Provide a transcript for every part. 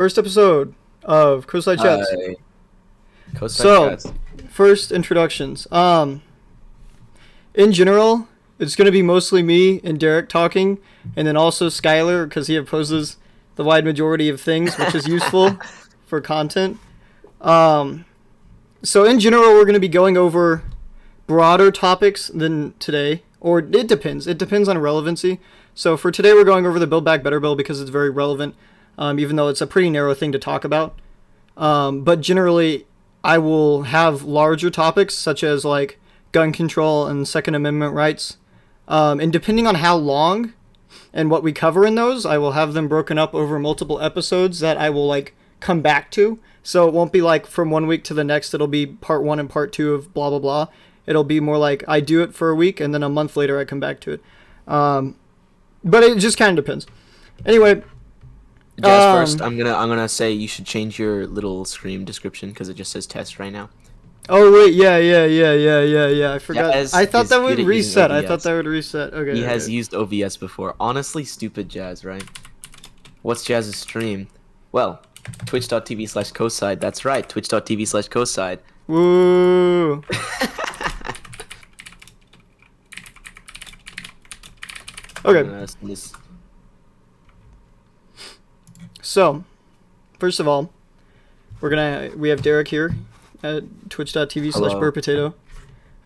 First episode of Coastside Chats. Hi. Coastside So, Chats. first introductions. In general, it's gonna be mostly me and Derek talking, and then also Skylar because he opposes the wide majority of things, which is useful for content. So in general, we're gonna be going over broader topics than today, or it depends. It depends on relevancy. So for today, we're going over the Build Back Better bill because it's very relevant, even though it's a pretty narrow thing to talk about. But generally, I will have larger topics such as like gun control and Second Amendment rights. And depending on how long and what we cover in those, I will have them broken up over multiple episodes that I will like come back to. So it won't be like from one week to the next, it'll be part one and part two of blah, blah, blah. It'll be more like I do it for a week and then a month later I come back to it. But it just kind of depends. Anyway. Jazz, first, I'm gonna say you should change your little screen description because it just says test right now. Oh wait, yeah. I forgot. Jazz I thought is that would good at using reset. I OBS. thought that would reset. Okay. He has okay. used OBS before. Honestly, stupid Jazz, right? What's Jazz's stream? Well, twitch.tv/coastside. That's right, twitch.tv/coastside. Woo. Okay. So, first of all, we have Derek here at twitch.tv/burpotato.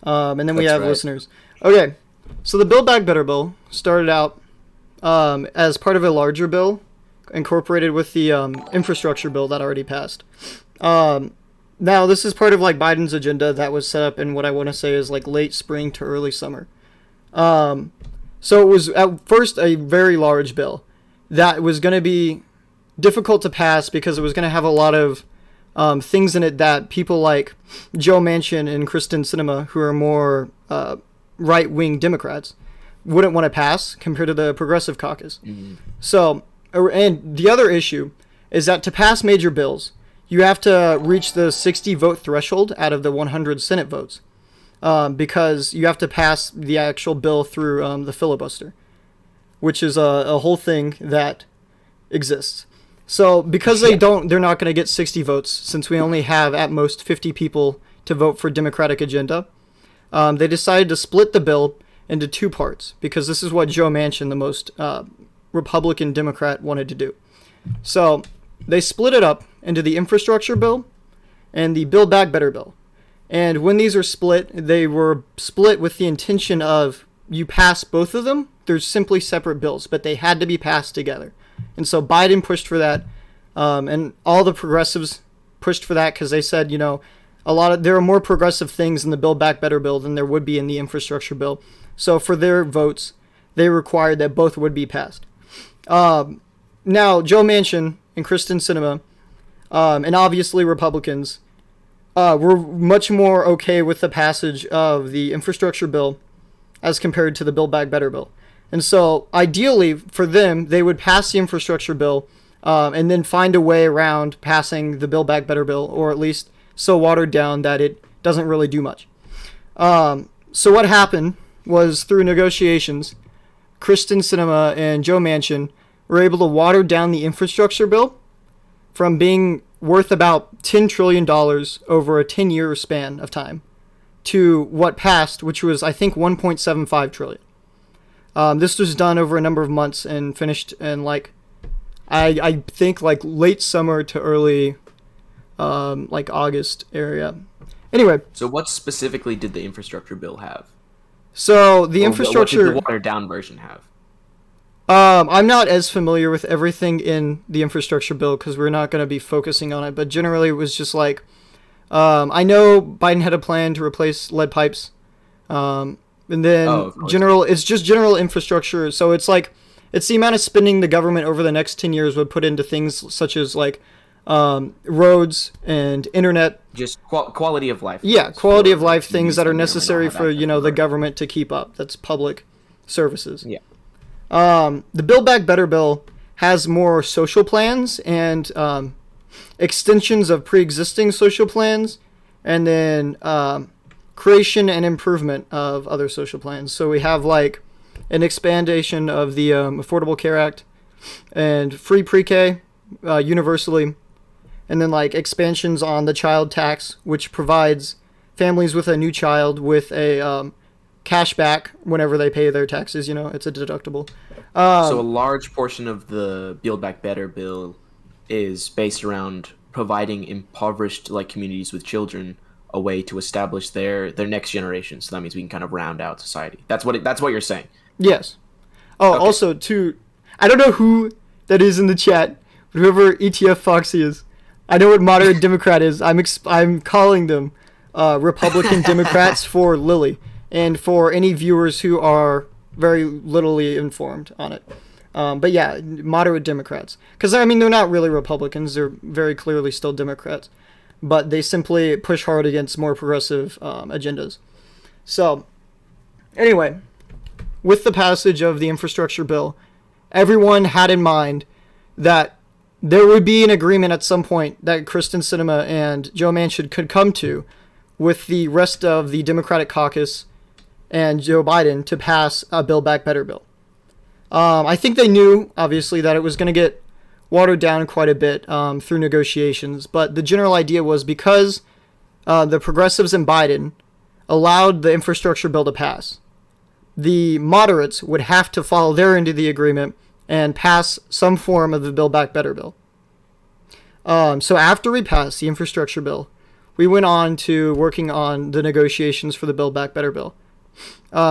And then we That's have right. listeners. Okay. So the Build Back Better bill started out as part of a larger bill incorporated with the infrastructure bill that already passed. Now this is part of like Biden's agenda that was set up in what I want to say is like late spring to early summer. So it was at first a very large bill that was going to be difficult to pass because it was going to have a lot of things in it that people like Joe Manchin and Kristen Sinema, who are more right-wing Democrats, wouldn't want to pass compared to the Progressive Caucus. Mm-hmm. So, and the other issue is that to pass major bills, you have to reach the 60 vote threshold out of the 100 Senate votes. Because you have to pass the actual bill through the filibuster, which is a whole thing that exists. So because they're not going to get 60 votes, since we only have at most 50 people to vote for Democratic agenda, they decided to split the bill into two parts, because this is what Joe Manchin, the most Republican Democrat, wanted to do. So they split it up into the infrastructure bill and the Build Back Better bill. And when these are split, they were split with the intention of you pass both of them. They're simply separate bills, but they had to be passed together. And so Biden pushed for that, and all the progressives pushed for that because they said, you know, there are more progressive things in the Build Back Better bill than there would be in the infrastructure bill. So for their votes, they required that both would be passed. Now, Joe Manchin and Kristen Sinema, and obviously Republicans, we're much more okay with the passage of the infrastructure bill as compared to the Build Back Better bill. And so ideally for them, they would pass the infrastructure bill and then find a way around passing the Build Back Better bill, or at least so watered down that it doesn't really do much. So what happened was through negotiations, Kristen Sinema and Joe Manchin were able to water down the infrastructure bill from being worth about $10 trillion over a 10-year span of time to what passed, which was, I think, $1.75 trillion. This was done over a number of months and finished in, like, I think, like, late summer to early, like, August area. Anyway. So what specifically did the infrastructure bill have? So the infrastructure... What did the watered-down version have? I'm not as familiar with everything in the infrastructure bill because we're not going to be focusing on it, but generally it was just like, I know Biden had a plan to replace lead pipes, and then it's just general infrastructure. So it's like, it's the amount of spending the government over the next 10 years would put into things such as like roads and internet. Just quality of life. Yeah, quality of life things that are necessary for, you know, the government to keep up. That's public services. Yeah. The Build Back Better bill has more social plans and extensions of pre-existing social plans, and then creation and improvement of other social plans. So we have like an expandation of the Affordable Care Act and free pre-K, universally, and then like expansions on the child tax, which provides families with a new child with a cash back whenever they pay their taxes. It's a deductible. So a large portion of the Build Back Better bill is based around providing impoverished like communities with children a way to establish their next generation. So that means we can kind of round out society. That's what you're saying. Yes. Oh, Okay. also too, I don't know who that is in the chat, but whoever ETF Foxy is, I know what moderate Democrat is. I'm calling them Republican Democrats for Lily, and for any viewers who are very littly informed on it. But yeah, moderate Democrats. Because, I mean, they're not really Republicans. They're very clearly still Democrats. But they simply push hard against more progressive agendas. So, anyway, with the passage of the infrastructure bill, everyone had in mind that there would be an agreement at some point that Kristen Sinema and Joe Manchin could come to with the rest of the Democratic caucus and Joe Biden to pass a Build Back Better bill. I think they knew, obviously, that it was going to get watered down quite a bit through negotiations, but the general idea was because the progressives and Biden allowed the infrastructure bill to pass, the moderates would have to follow their end of the agreement and pass some form of the Build Back Better bill. So after we passed the infrastructure bill, we went on to working on the negotiations for the Build Back Better bill.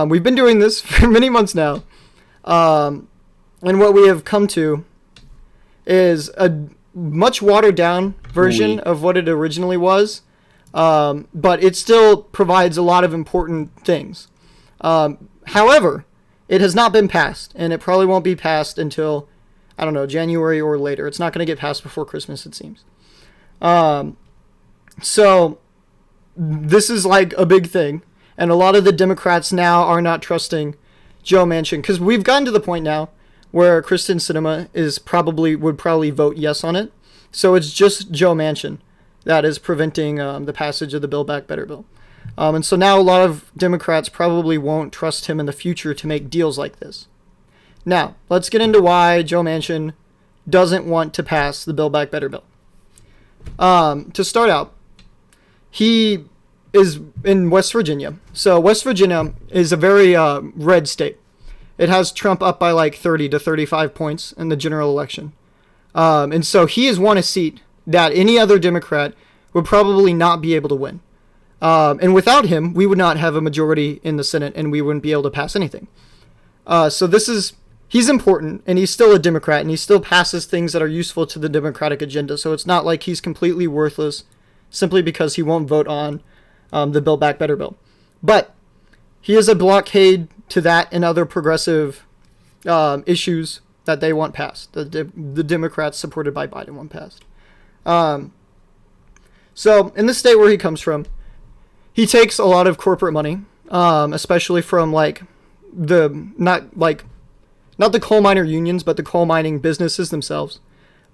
We've been doing this for many months now. And what we have come to is a much watered down version of what it originally was. But it still provides a lot of important things. However, it has not been passed, and it probably won't be passed until, I don't know, January or later. It's not going to get passed before Christmas, it seems. So this is like a big thing, and a lot of the Democrats now are not trusting Joe Manchin, because we've gotten to the point now where Kristen Sinema would probably vote yes on it. So it's just Joe Manchin that is preventing the passage of the Build Back Better bill. And so now a lot of Democrats probably won't trust him in the future to make deals like this. Now, let's get into why Joe Manchin doesn't want to pass the Build Back Better bill. To start out, he is in West Virginia. So West Virginia is a very red state. It has Trump up by like 30 to 35 points in the general election. And so he has won a seat that any other Democrat would probably not be able to win. And without him, we would not have a majority in the Senate, and we wouldn't be able to pass anything. So he's important, and he's still a Democrat, and he still passes things that are useful to the Democratic agenda. So it's not like he's completely worthless simply because he won't vote on the Build Back Better bill. But he is a blockade to that and other progressive issues that they want passed. The Democrats supported by Biden want passed. So in the state where he comes from, he takes a lot of corporate money, especially from like not the coal miner unions, but the coal mining businesses themselves,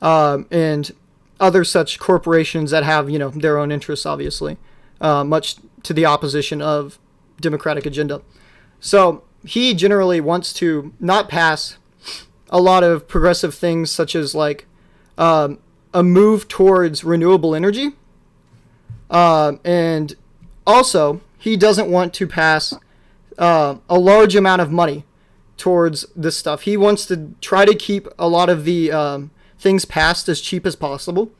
and other such corporations that have their own interests, obviously, much to the opposition of Democratic agenda. So he generally wants to not pass a lot of progressive things, such as like a move towards renewable energy, and also he doesn't want to pass a large amount of money towards this stuff. He wants to try to keep a lot of the things passed as cheap as possible.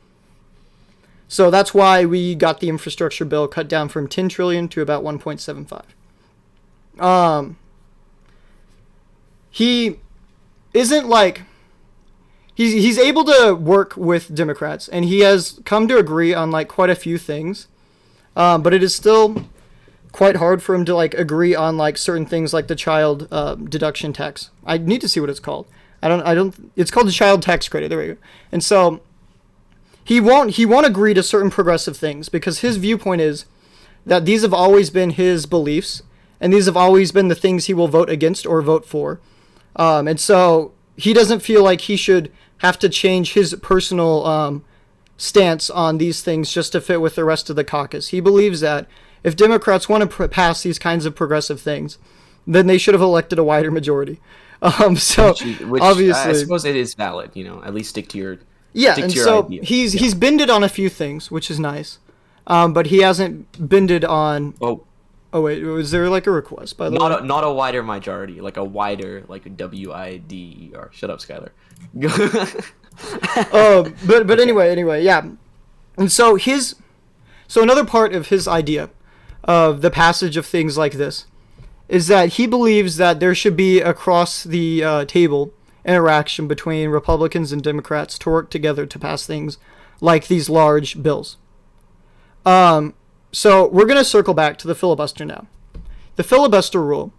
So that's why we got the infrastructure bill cut down from 10 trillion to about 1.75. He isn't like he's able to work with Democrats, and he has come to agree on like quite a few things. But it is still quite hard for him to like agree on like certain things like the child deduction tax. I need to see what it's called. It's called the child tax credit. There we go. And so he won't agree to certain progressive things because his viewpoint is that these have always been his beliefs, and these have always been the things he will vote against or vote for. And so he doesn't feel like he should have to change his personal stance on these things just to fit with the rest of the caucus. He believes that if Democrats want to pass these kinds of progressive things, then they should have elected a wider majority. Which obviously, I suppose it is valid. At least stick to Yeah, Stick and to your so idea. he's bended on a few things, which is nice. But he hasn't bended on. Oh, Oh wait, was there like a request by the way? not a wider majority, like a wider, like a WIDER. Shut up, Skylar. But Okay. anyway, yeah. And so another part of his idea of the passage of things like this is that he believes that there should be across the table interaction between Republicans and Democrats to work together to pass things like these large bills. So we're going to circle back to the filibuster now. The filibuster rule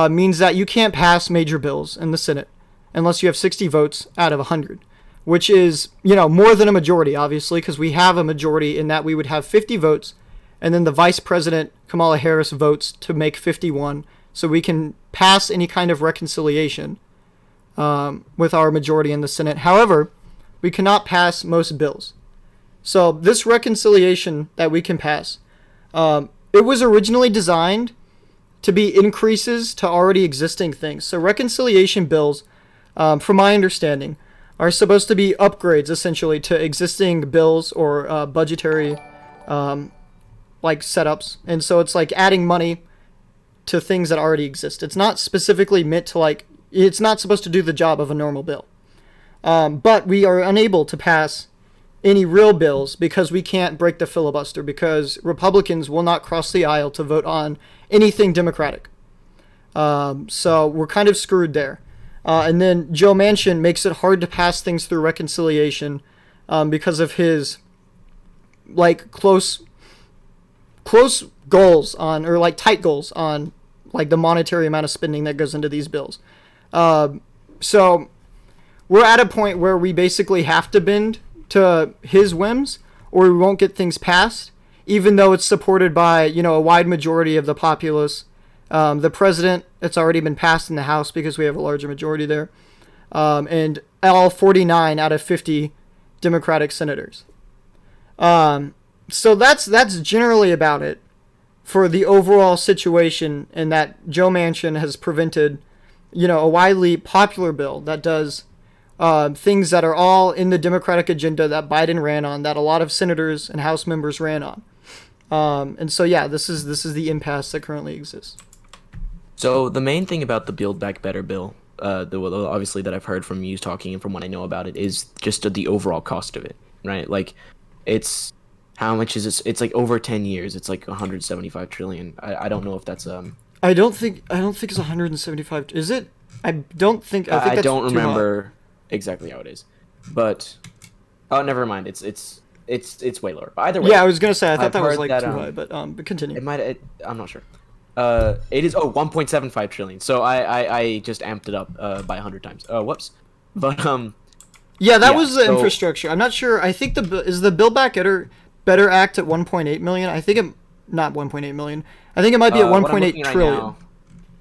means that you can't pass major bills in the Senate unless you have 60 votes out of 100, which is, more than a majority, obviously, because we have a majority in that we would have 50 votes, and then the Vice President, Kamala Harris, votes to make 51, so we can pass any kind of reconciliation with our majority in the Senate. However, we cannot pass most bills. So this reconciliation that we can pass, it was originally designed to be increases to already existing things. So reconciliation bills, from my understanding, are supposed to be upgrades essentially to existing bills or budgetary like setups. And so it's like adding money to things that already exist. It's not specifically meant to it's not supposed to do the job of a normal bill. But we are unable to pass any real bills because we can't break the filibuster because Republicans will not cross the aisle to vote on anything Democratic. So we're kind of screwed there. And then Joe Manchin makes it hard to pass things through reconciliation because of his close goals on, or tight goals on the monetary amount of spending that goes into these bills. So we're at a point where we basically have to bend to his whims or we won't get things passed, even though it's supported by, a wide majority of the populace. The president, it's already been passed in the House because we have a larger majority there. And all 49 out of 50 Democratic senators. So that's generally about it for the overall situation, and that Joe Manchin has prevented, a widely popular bill that does things that are all in the Democratic agenda that Biden ran on, that a lot of senators and House members ran on. And so, yeah, this is the impasse that currently exists. So the main thing about the Build Back Better bill, obviously that I've heard from you talking and from what I know about it, is just the overall cost of it, right? Like, it's how much is it? It's like over 10 years. It's like 175 trillion. I don't know if that's I don't think it's 175. Is it? I don't think. I think that's don't too remember high. exactly how it is, but never mind. It's way lower. But either way, Yeah, I was gonna say I thought I've that was heard too high, but continue. I'm not sure. It is 1.75 trillion. So I just amped it up by 100 times. Whoops. But Yeah, that yeah, was the so- infrastructure. I'm not sure. I think is the Build Back Better Act at 1.8 million. I think not 1.8 million. I think it might be at what I'm 1.8 looking right trillion. now,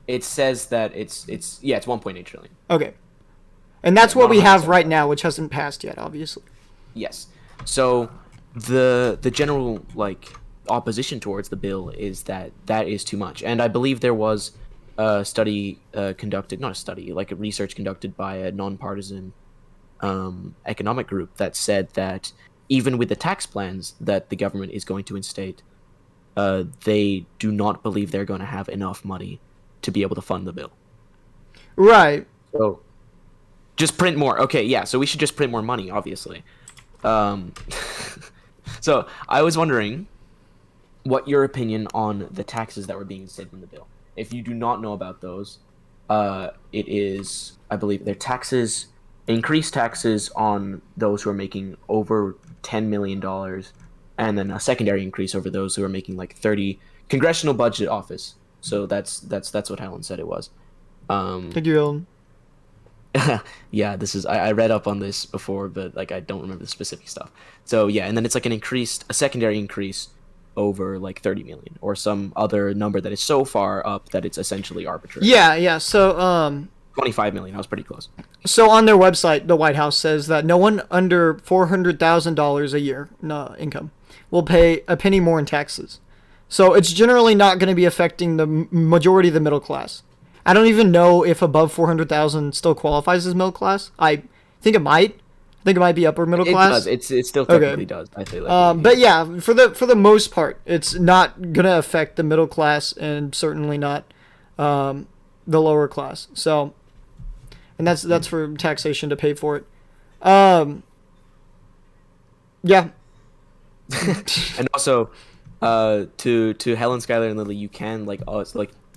it says that it's 1.8 trillion. Okay, and that's Yeah, what we have 175. right now, which hasn't passed yet, obviously. Yes. So the general opposition towards the bill is that is too much, and I believe there was a study conducted, not a study, like a research conducted by a nonpartisan economic group that said that even with the tax plans that the government is going to instate, they do not believe they're going to have enough money to be able to fund the bill. Right. So just print more. Okay, yeah, so we should just print more money, obviously. So I was wondering what your opinion on the taxes that were being instated in the bill. If you do not know about those, it is, I believe, they're increased taxes on those who are making over $10 million, and then a secondary increase over those who are making 30 congressional budget office. So that's what Helen said it was. Thank you, Ellen. Yeah, I read up on this before, but I don't remember the specific stuff. So yeah, and then it's a secondary increase over 30 million or some other number that is so far up that it's essentially arbitrary. Yeah. So 25 million. I was pretty close. So on their website, the White House says that no one under $400,000 a year income will pay a penny more in taxes. So it's generally not going to be affecting the majority of the middle class. I don't even know if above 400,000 still qualifies as middle class. I think it might. I think it might be upper middle It class. does. It still Okay. technically does. I feel like. But yeah, for the most part, it's not gonna affect the middle class, and certainly not the lower class. So, and that's for taxation to pay for it. Yeah. And also, to Helen, Skylar, and Lily, you can like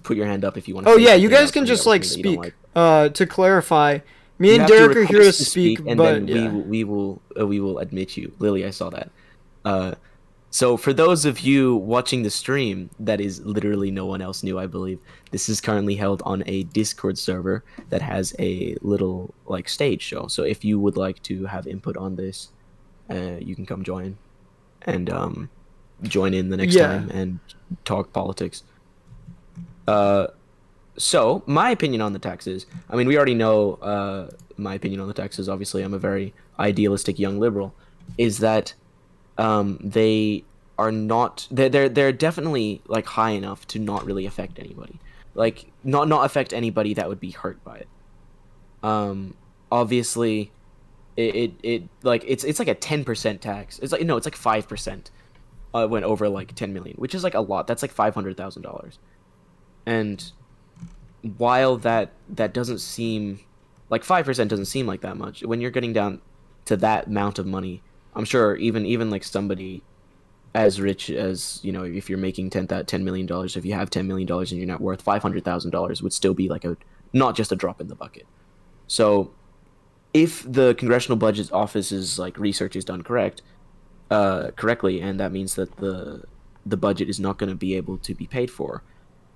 put your hand up if you want to. Oh say yeah, you something guys else can that just you like that you don't speak. like. To clarify, me You and have to Derek are here to request speak, and but then yeah. we will admit you. Lily, I saw that. So for those of you watching the stream, that is literally no one else knew, I believe. This is currently held on a Discord server that has a little like stage show. So if you would like to have input on this, you can come join and join in the next Yeah. time and talk politics. So my opinion on the taxes. I mean, we already know my opinion on the taxes. Obviously, I'm a very idealistic young liberal. Is that they are not they're definitely like high enough to not really affect anybody, like not affect anybody that would be hurt by it. Obviously it like it's like a 10% tax. It's like, no, it's like 5% went over like 10 million, which is like a lot. That's like $500,000. And while that doesn't seem like 5% doesn't seem like that much, when you're getting down to that amount of money, I'm sure even like somebody as rich as, you know, if you're making $10 million, if you have $10 million and your net worth $500,000 would still be like a not just a drop in the bucket. So if the Congressional Budget Office's like research is done correctly, and that means that the budget is not going to be able to be paid for,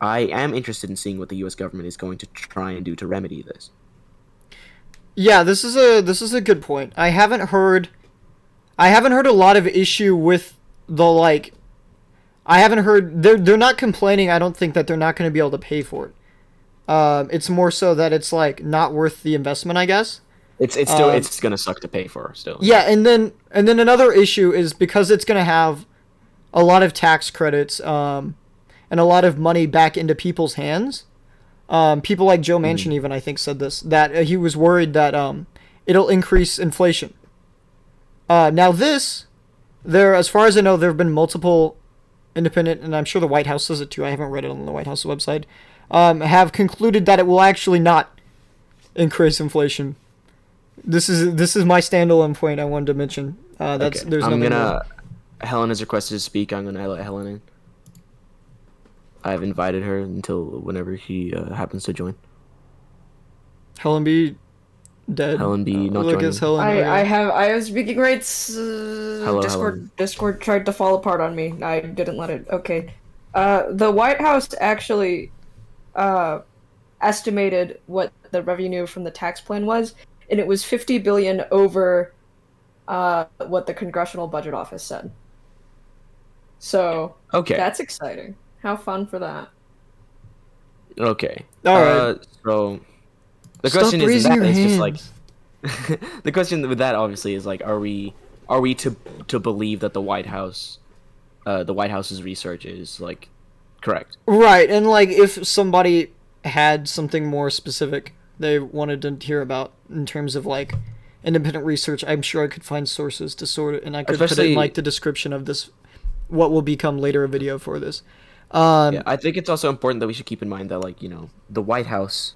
I am interested in seeing what the U.S. government is going to try and do to remedy this. Yeah, this is a good point. I haven't heard a lot of issue with the like. I haven't heard they're not complaining. I don't think that they're not going to be able to pay for it. It's more so that it's like not worth the investment, I guess. It's still it's gonna suck to pay for still. Yeah, and then another issue is because it's going to have a lot of tax credits and a lot of money back into people's hands. People like Joe Manchin even, I think, said this, that he was worried that it'll increase inflation. Now as far as I know, there have been multiple independent, and I'm sure the White House says it too, I haven't read it on the White House website, have concluded that it will actually not increase inflation. This is my standalone point I wanted to mention. Okay. Helen has requested to speak. I'm gonna let Helen in. I've invited her until whenever he happens to join. Helen B. dead. Helen B. not joining. Helen, I have speaking rights. Hello, Discord tried to fall apart on me. I didn't let it. Okay. The White House actually estimated what the revenue from the tax plan was, and it was $50 billion over what the Congressional Budget Office said. So Okay. that's exciting. How fun for that. Okay. All right. So the Stop question is raising that your it's just hands. like the question with that obviously is like, are we to believe that the White House's research is like correct? Right, and like if somebody had something more specific they wanted to hear about in terms of like independent research, I'm sure I could find sources to sort it, and I could put it in like the description of this, what will become later a video for this. Yeah, I think it's also important that we should keep in mind that, like, you know, the White House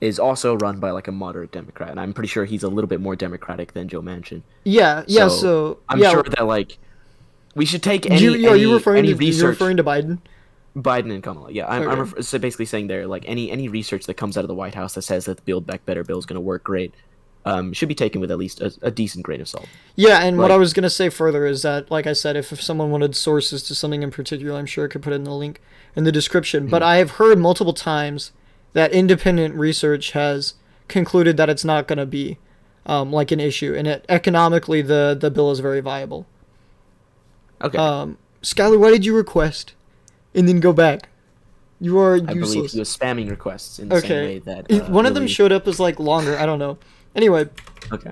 is also run by like a moderate Democrat, and I'm pretty sure he's a little bit more Democratic than Joe Manchin. Yeah. So I'm sure that like we should take any are you referring any to research. You're referring to Biden? Biden and Kamala. Yeah, I'm Okay. so basically saying there, like any research that comes out of the White House that says that the Build Back Better bill is going to work great, should be taken with at least a decent grain of salt. Yeah, and what Like- I was gonna say further is that, like I said, if someone wanted sources to something in particular, I'm sure I could put it in the link in the description. But I have heard multiple times that independent research has concluded that it's not gonna be like an issue, and economically the bill is very viable. Okay. Skylar, why did you request and then go back? You are I believe useless. he was spamming requests in the same way that One of them Lily- showed up as like longer. I don't know. Anyway. Okay.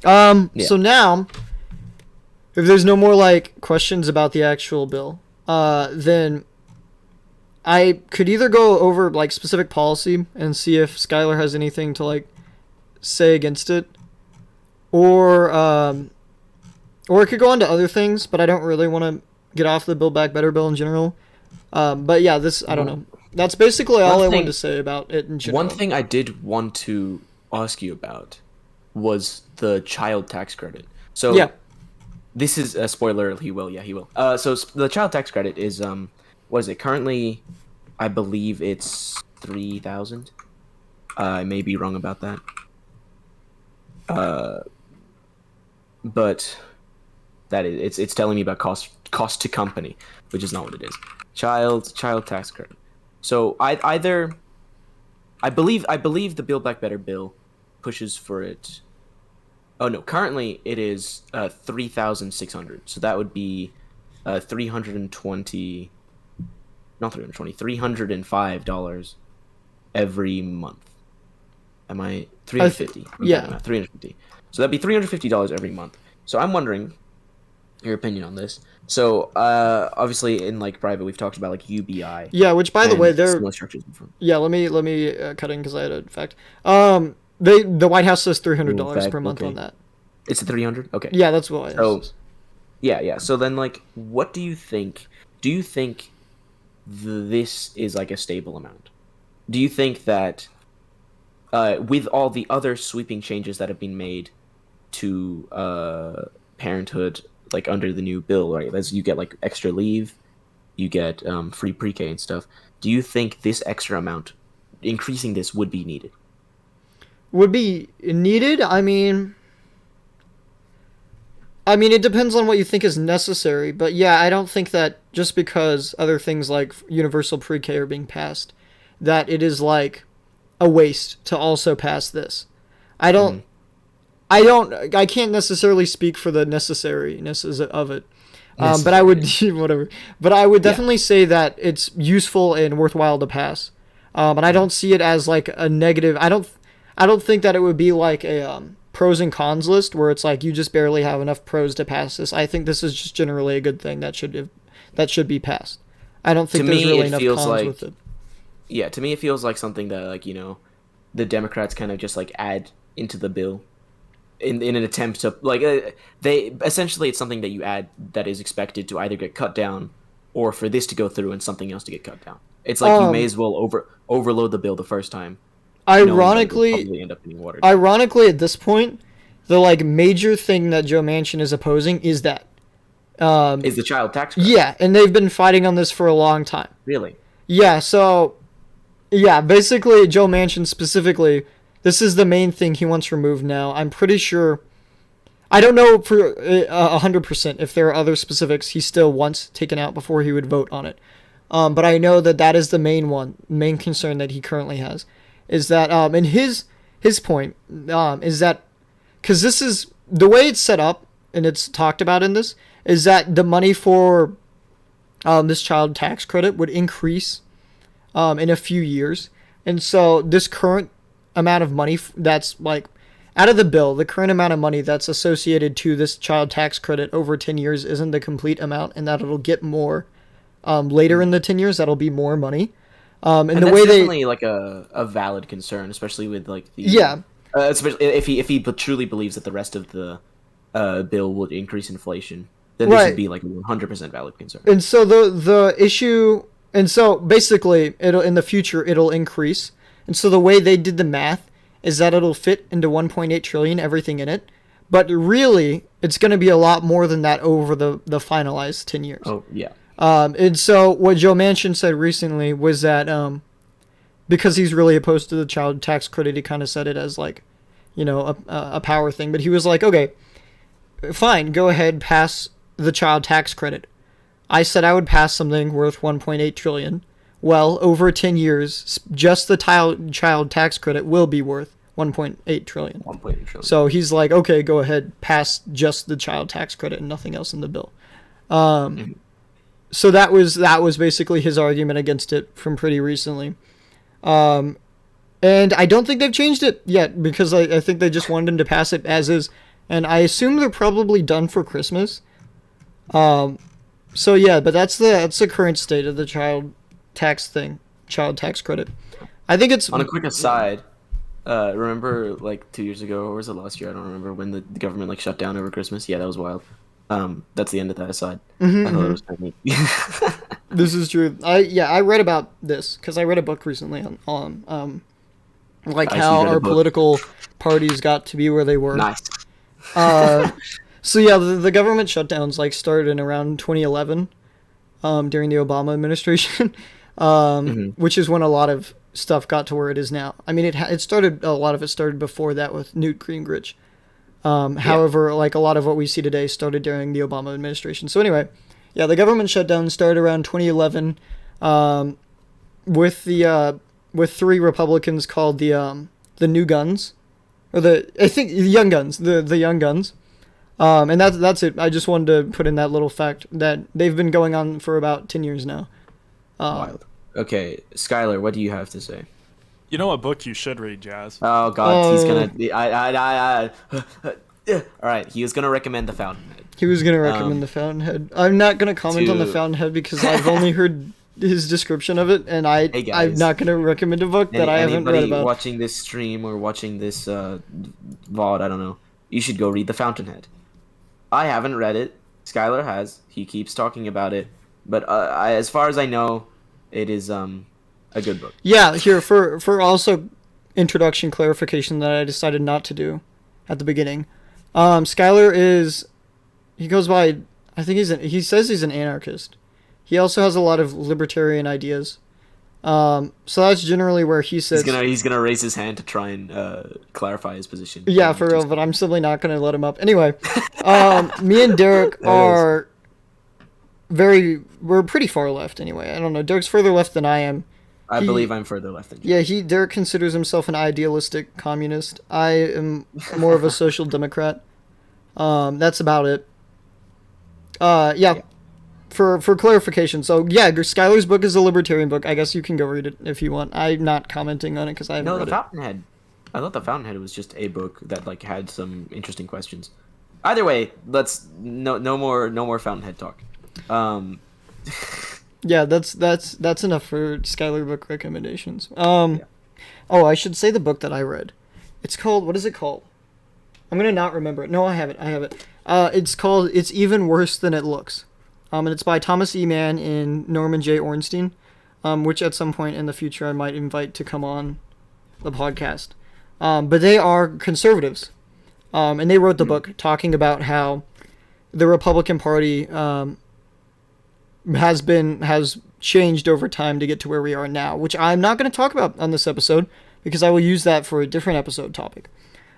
Yeah. Yeah. So now, if there's no more like questions about the actual bill, then I could either go over like specific policy and see if Skylar has anything to like say against it, or it could go on to other things, but I don't really want to get off the Build Back Better bill in general. But yeah, I don't know. That's basically all I wanted to say about it in general. One thing I did want to ask you about was the child tax credit. So yeah, this is a spoiler. He will. So the child tax credit is what is it currently? I believe it's 3,000. I may be wrong about that. But that is it's telling me about cost to company, which is not what it is. Child tax credit. So I believe the Build Back Better bill pushes for it. Oh no, currently it is 3,600. So that would be 305 dollars every month. Am I 350? Yeah, 350. So that'd be $350 every month. So I'm wondering your opinion on this. So obviously in like private we've talked about like UBI. Yeah, which by the way they're yeah. Let me cut in because I had a fact. The White House says $300 per month on that. It's a 300. Okay. Yeah, that's what. So yeah. So then like, what do you think? Do you think this is like a stable amount? Do you think that with all the other sweeping changes that have been made to parenthood, like under the new bill, right? As you get like extra leave, you get free pre-K and stuff. Do you think this extra amount, increasing this, would be needed? Would be needed? I mean, it depends on what you think is necessary. But yeah, I don't think that just because other things like universal pre-K are being passed, that it is like a waste to also pass this. I can't necessarily speak for the necessariness of it. But I would whatever. But I would definitely say that it's useful and worthwhile to pass. And I don't see it as like a negative. I don't think that it would be like a pros and cons list where it's like you just barely have enough pros to pass this. I think this is just generally a good thing that should be passed. I don't think there's really enough cons with it. Yeah, to me it feels like something that like, you know, the Democrats kind of just like add into the bill in an attempt to like they essentially it's something that you add that is expected to either get cut down or for this to go through and something else to get cut down. It's like you may as well overload the bill the first time. Ironically, end up being watered. Ironically, at this point, the like major thing that Joe Manchin is opposing is that is the child tax credit. Yeah, and they've been fighting on this for a long time. Really? Yeah. So, yeah, basically, Joe Manchin specifically, this is the main thing he wants removed now. I'm pretty sure. I don't know for 100% if there are other specifics he still wants taken out before he would vote on it. But I know that is the main concern that he currently has. Is that and his point is that because this is the way it's set up and it's talked about in this is that the money for this child tax credit would increase in a few years, and so this current amount of money that's like out of the bill, the current amount of money that's associated to this child tax credit over 10 years isn't the complete amount, and that it'll get more later in the 10 years. That'll be more money. And the that's way definitely like a valid concern, especially with like the especially if he truly believes that the rest of the bill would increase inflation, then this would be like a 100% valid concern. And so the issue, and so basically in the future it'll increase, and so the way they did the math is that it'll fit into 1.8 trillion, everything in it, but really it's going to be a lot more than that over the finalized 10 years. Oh yeah. And so what Joe Manchin said recently was that because he's really opposed to the child tax credit, he kind of said it as like, you know, a power thing. But he was like, okay, fine, go ahead, pass the child tax credit. I said I would pass something worth 1.8 trillion. Well, over 10 years, just the child tax credit will be worth 1.8 trillion. 1.8 trillion. So he's like, okay, go ahead, pass just the child tax credit and nothing else in the bill. So that was basically his argument against it from pretty recently. And I don't think they've changed it yet because I think they just wanted him to pass it as is. And I assume they're probably done for Christmas. So yeah, but that's the current state of the child tax credit. I think it's... On a quick aside, remember like 2 years ago, or was it last year? I don't remember when the government like shut down over Christmas. Yeah, that was wild. That's the end of that aside. I thought it was funny. This is true. I read about this because I read a book recently on like I see, how read a our book. political parties got to be where they were. Nice. So yeah, the government shutdowns like started in around 2011, during the Obama administration, which is when a lot of stuff got to where it is now. I mean, it started, a lot of it started before that with Newt Gingrich. However, like a lot of what we see today started during the Obama administration. So anyway, yeah, the government shutdown started around 2011, with 3 Republicans called the New Guns, or the Young Guns, the Young Guns. And that's it. I just wanted to put in that little fact that they've been going on for about 10 years now. Wild. Okay, Skylar, what do you have to say? You know a book you should read, Jazz? Oh God, he's gonna. All right, he was gonna recommend The Fountainhead. He was going to recommend The Fountainhead. I'm not going to comment on The Fountainhead because I've only heard his description of it, and Hey, guys. I'm not going to recommend a book that I haven't read Anybody about. watching this stream or watching this VOD, I don't know. You should go read The Fountainhead. I haven't read it. Skylar has. He keeps talking about it, but as far as I know, it is a good book. Yeah, here, for also introduction clarification that I decided not to do at the beginning. Skylar he goes by, I think he says he's an anarchist. He also has a lot of libertarian ideas. So that's generally where he sits. He's gonna raise his hand to try and clarify his position. Yeah, for real, but I'm simply not going to let him up. Anyway, me and Derek we're pretty far left anyway. I don't know. Derek's further left than I am. I believe I'm further left than you. Yeah, Derek considers himself an idealistic communist. I am more of a social democrat. That's about it. Yeah. For clarification, so yeah, Skylar's book is a libertarian book. I guess you can go read it if you want. I'm not commenting on it because I haven't read The it. Fountainhead. I thought The Fountainhead was just a book that like had some interesting questions. Either way, let's no more Fountainhead talk. Yeah, that's enough for Skylar book recommendations. Oh, I should say the book that I read. It's called, what is it called? I'm gonna not remember it. No, I have it. It's called It's Even Worse Than It Looks. And it's by Thomas E. Mann and Norman J. Ornstein, which at some point in the future I might invite to come on the podcast. But they are conservatives. And they wrote the book talking about how the Republican Party has changed over time to get to where we are now, which I'm not going to talk about on this episode because I will use that for a different episode topic.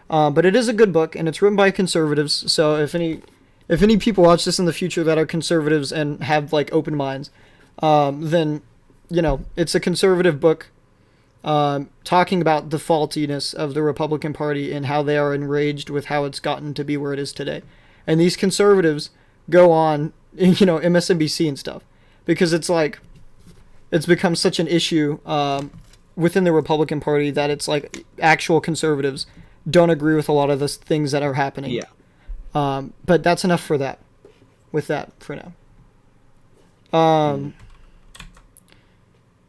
But it is a good book, and it's written by conservatives, so if any people watch this in the future that are conservatives and have like open minds, then it's a conservative book talking about the faultiness of the Republican Party and how they are enraged with how it's gotten to be where it is today. And these conservatives go on, MSNBC and stuff, because it's like it's become such an issue within the Republican Party that it's like actual conservatives don't agree with a lot of the things that are happening. Yeah. But that's enough for that. With that for now.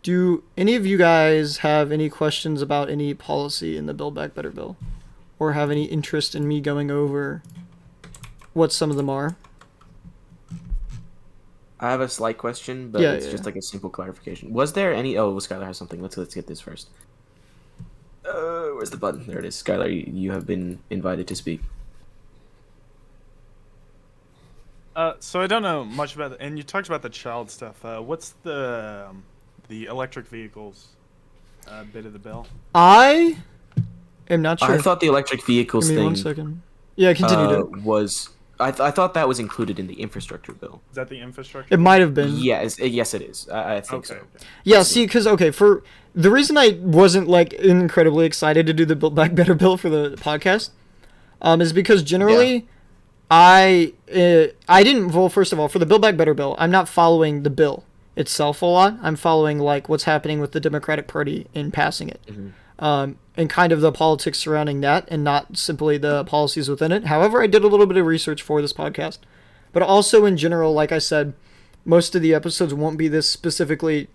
Do any of you guys have any questions about any policy in the Build Back Better bill? Or have any interest in me going over what some of them are? I have a slight question, but it's just like a simple clarification. Was there any... Oh, Skylar has something. Let's get this first. Where's the button? There it is. Skylar, you have been invited to speak. So I don't know much about it, and you talked about the child stuff. What's the electric vehicles bit of the bill? I am not sure. I thought the electric vehicles Give me thing 1 second. Yeah, continue. was... I thought that was included in the infrastructure bill. Is that the infrastructure? It might have been. Yes, it is. I think so. Okay. Yeah, see, because, for the reason I wasn't, like, incredibly excited to do the Build Back Better bill for the podcast is because generally I didn't vote, first of all, for the Build Back Better bill. I'm not following the bill itself a lot. I'm following, like, what's happening with the Democratic Party in passing it. And kind of the politics surrounding that and not simply the policies within it. However, I did a little bit of research for this podcast. But also in general, like I said, most of the episodes won't be this specifically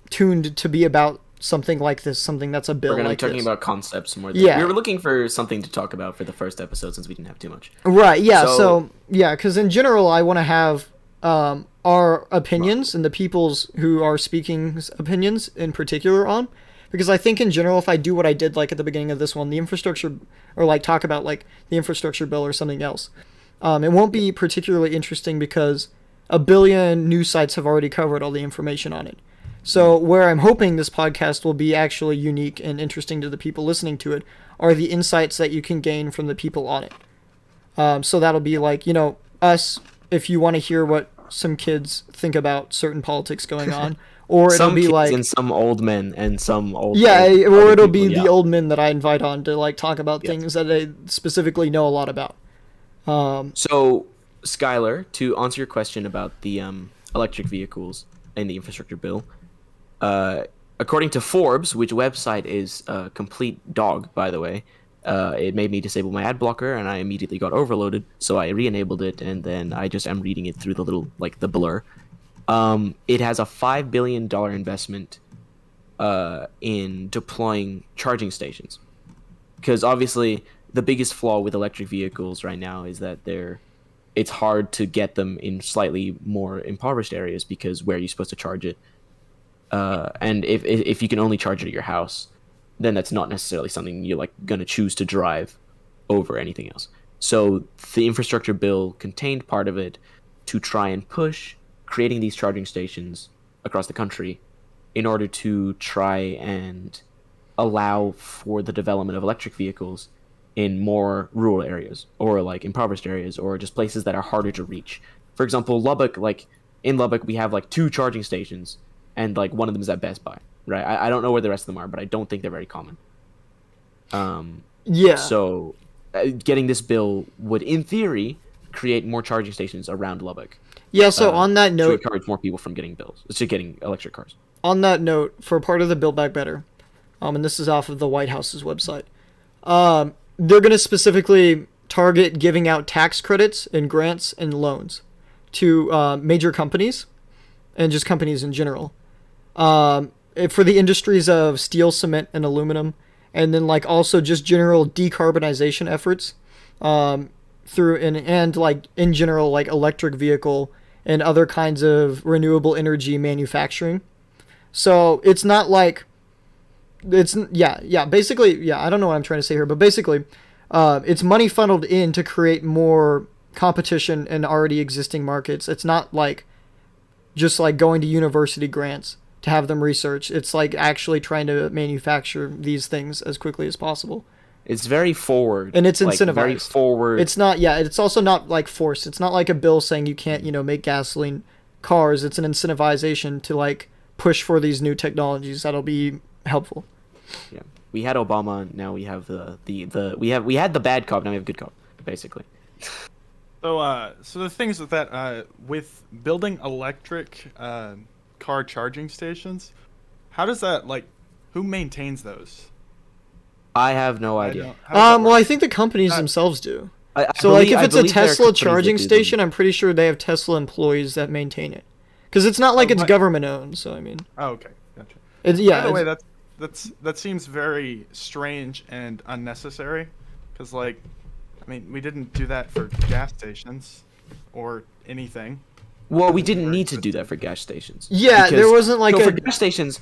tuned to be about something like this, something that's a bill We're going to like be talking this. about concepts more than... Yeah. We were looking for something to talk about for the first episode since we didn't have too much. Right, yeah, so yeah, because in general, I want to have our opinions and the people's who are speaking's opinions in particular on, because I think in general, if I do what I did like at the beginning of this one, the infrastructure, or like talk about like the infrastructure bill or something else, it won't be particularly interesting because a billion news sites have already covered all the information on it. So where I'm hoping this podcast will be actually unique and interesting to the people listening to it are the insights that you can gain from the people on it. So that'll be like, you know, us, if you want to hear what some kids think about certain politics going on, or it'll be like... and some old men and some old... Yeah, or it'll be people, the old men that I invite on to like talk about Yes. things that they specifically know a lot about. So, Skylar, to answer your question about the electric vehicles and the infrastructure bill, according to Forbes, which website is a complete dog, by the way, it made me disable my ad blocker, and I immediately got overloaded, so I re-enabled it, and then I just am reading it through the little, like, the blur. It has a $5 billion investment in deploying charging stations. Because obviously, the biggest flaw with electric vehicles right now is that it's hard to get them in slightly more impoverished areas, because where are you supposed to charge it? And if you can only charge it at your house, then that's not necessarily something you're like gonna choose to drive over anything else. So the infrastructure bill contained part of it to try and push creating these charging stations across the country in order to try and allow for the development of electric vehicles in more rural areas, or like impoverished areas, or just places that are harder to reach. For example, Lubbock, like in Lubbock, we have like 2 charging stations, and like one of them is at Best Buy, right? I don't know where the rest of them are, but I don't think they're very common. Yeah. So getting this bill would, in theory, create more charging stations around Lubbock. Yeah, so on that To note, encourage more people from getting electric cars. on that note, for part of the Build Back Better, and this is off of the White House's website, they're going to specifically target giving out tax credits and grants and loans to major companies and just companies in general. For the industries of steel, cement, and aluminum, and then like also just general decarbonization efforts through and like in general like electric vehicle and other kinds of renewable energy manufacturing. So it's not like basically I don't know what I'm trying to say here, but basically it's money funneled in to create more competition in already existing markets. It's not like just like going to university grants to have them research. It's like actually trying to manufacture these things as quickly as possible. It's very forward. And it's like, incentivized. Very forward. It's not, it's also not like forced. It's not like a bill saying you can't, make gasoline cars. It's an incentivization to like push for these new technologies that'll be helpful. Yeah. We had Obama, now we have we had the bad cop, now we have good cop, basically. So the things with that, with building electric car charging stations, how does that, like, who maintains those? I have no idea. Well, I think the companies themselves do. So like if it's a Tesla charging station, I'm pretty sure they have Tesla employees that maintain it. Because it's not like it's government owned, so I mean. Oh, okay, gotcha. Yeah. By the way, that seems very strange and unnecessary, because like, I mean, we didn't do that for gas stations or anything. Well, we didn't need to do that for gas stations. Yeah, there wasn't like for gas stations,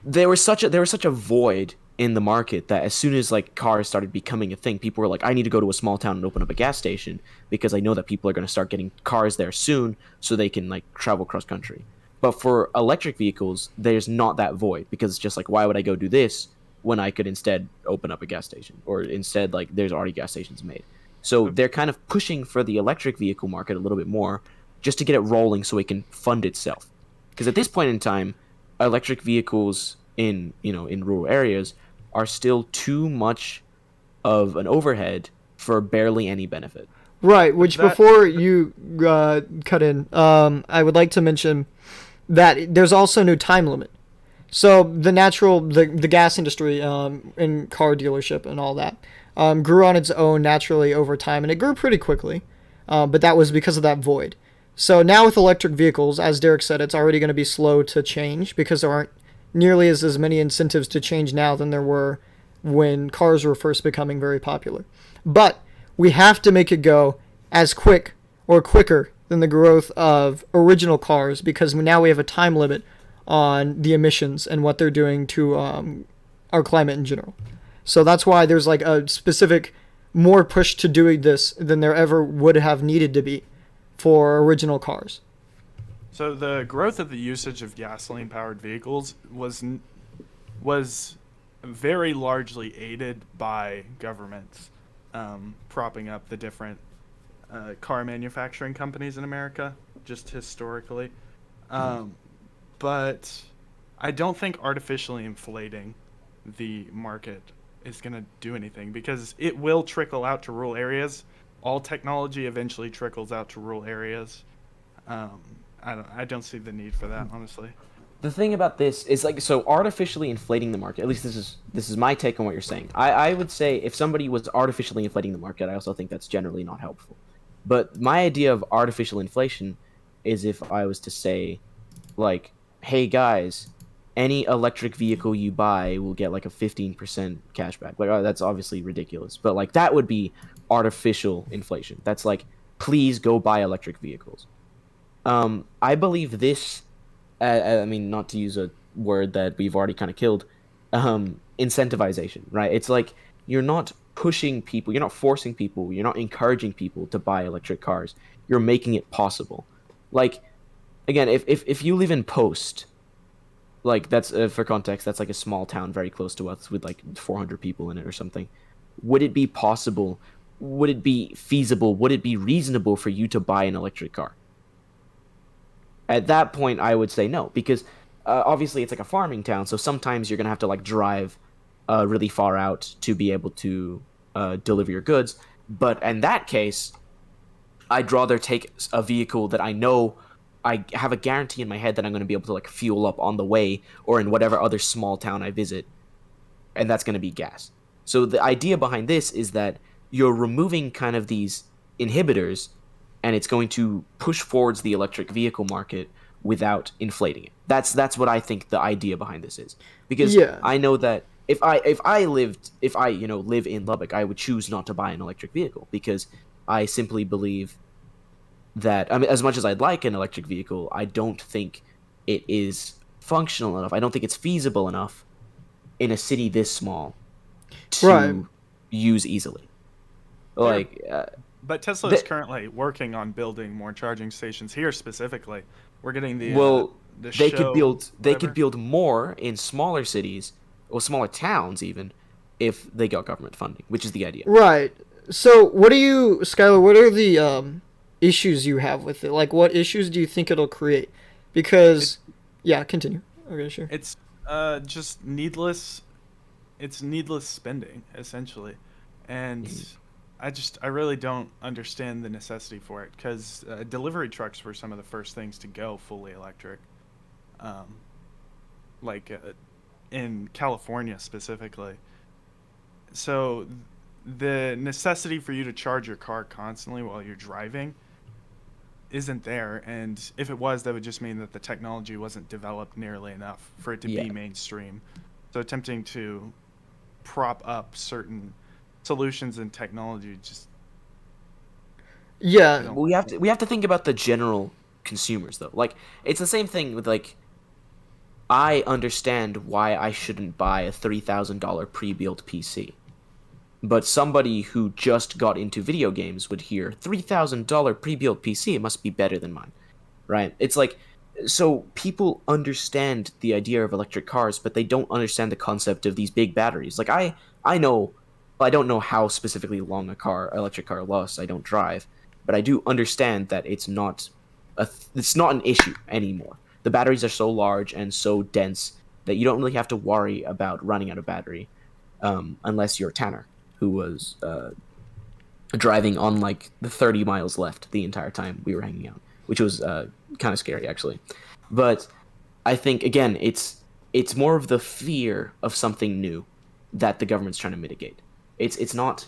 there was such a void in the market that as soon as like cars started becoming a thing, people were like, I need to go to a small town and open up a gas station because I know that people are going to start getting cars there soon so they can like travel cross country. But for electric vehicles, there's not that void, because it's just like, why would I go do this when I could instead open up a gas station, or instead like there's already gas stations made. So they're kind of pushing for the electric vehicle market a little bit more just to get it rolling so it can fund itself. Because at this point in time, electric vehicles in rural areas are still too much of an overhead for barely any benefit. Right, which before you cut in, I would like to mention that there's also no time limit. So the gas industry in car dealership and all that grew on its own naturally over time, and it grew pretty quickly, but that was because of that void. So now with electric vehicles, as Derek said, it's already going to be slow to change because there aren't nearly as many incentives to change now than there were when cars were first becoming very popular. But we have to make it go as quick or quicker than the growth of original cars, because now we have a time limit on the emissions and what they're doing to our climate in general. So that's why there's like a specific more push to doing this than there ever would have needed to be for original cars. So the growth of the usage of gasoline-powered vehicles was very largely aided by governments propping up the different car manufacturing companies in America, just historically. But I don't think artificially inflating the market is going to do anything, because it will trickle out to rural areas. All technology eventually trickles out to rural areas. I don't see the need for that, honestly. The thing about this is, like, so artificially inflating the market, at least this is my take on what you're saying. I would say if somebody was artificially inflating the market, I also think that's generally not helpful. But my idea of artificial inflation is if I was to say, like, hey guys, any electric vehicle you buy will get like a 15% cashback. Like, that's obviously ridiculous, but like that would be artificial inflation. That's like, please go buy electric vehicles. I believe this, I mean, not to use a word that we've already kind of killed, incentivization, right? It's like, you're not pushing people, you're not forcing people, you're not encouraging people to buy electric cars. You're making it possible. Like, again, if you live in Post, like, that's, for context, that's like a small town very close to us with like 400 people in it or something. Would it be possible, would it be feasible, would it be reasonable for you to buy an electric car? At that point, I would say no, because obviously it's like a farming town, so sometimes you're going to have to like drive really far out to be able to deliver your goods. But in that case, I'd rather take a vehicle that I know I have a guarantee in my head that I'm going to be able to like fuel up on the way or in whatever other small town I visit, and that's going to be gas. So the idea behind this is that you're removing kind of these inhibitors, and it's going to push forwards the electric vehicle market without inflating it. That's what I think the idea behind this is. Because I know that if I live in Lubbock, I would choose not to buy an electric vehicle, because I simply believe that, I mean, as much as I'd like an electric vehicle, I don't think it is functional enough. I don't think it's feasible enough in a city this small to use easily. Like, but Tesla is currently working on building more charging stations here specifically. We're getting the they could build more in smaller cities or smaller towns even if they got government funding, which is the idea. Right. So, Skylar, what are the issues you have with it? Like, what issues do you think it'll create? Because, continue. Okay, sure. It's just needless. It's needless spending, essentially, and I really don't understand the necessity for it, because delivery trucks were some of the first things to go fully electric, in California specifically. So the necessity for you to charge your car constantly while you're driving isn't there, and if it was, that would just mean that the technology wasn't developed nearly enough for it to be mainstream. So attempting to prop up certain solutions and technology just we have to think about the general consumers, though. Like, it's the same thing with, like, I understand why I shouldn't buy a $3,000 pre-built PC, but somebody who just got into video games would hear $3,000 pre-built PC, it must be better than mine, right? It's like, so people understand the idea of electric cars, but they don't understand the concept of these big batteries. Like, I know, I don't know how specifically long electric car lasts. I don't drive, but I do understand that it's not an issue anymore. The batteries are so large and so dense that you don't really have to worry about running out of battery, unless you're Tanner, who was driving on like the 30 miles left the entire time we were hanging out, which was kind of scary, actually. But I think, again, it's more of the fear of something new that the government's trying to mitigate. It's not.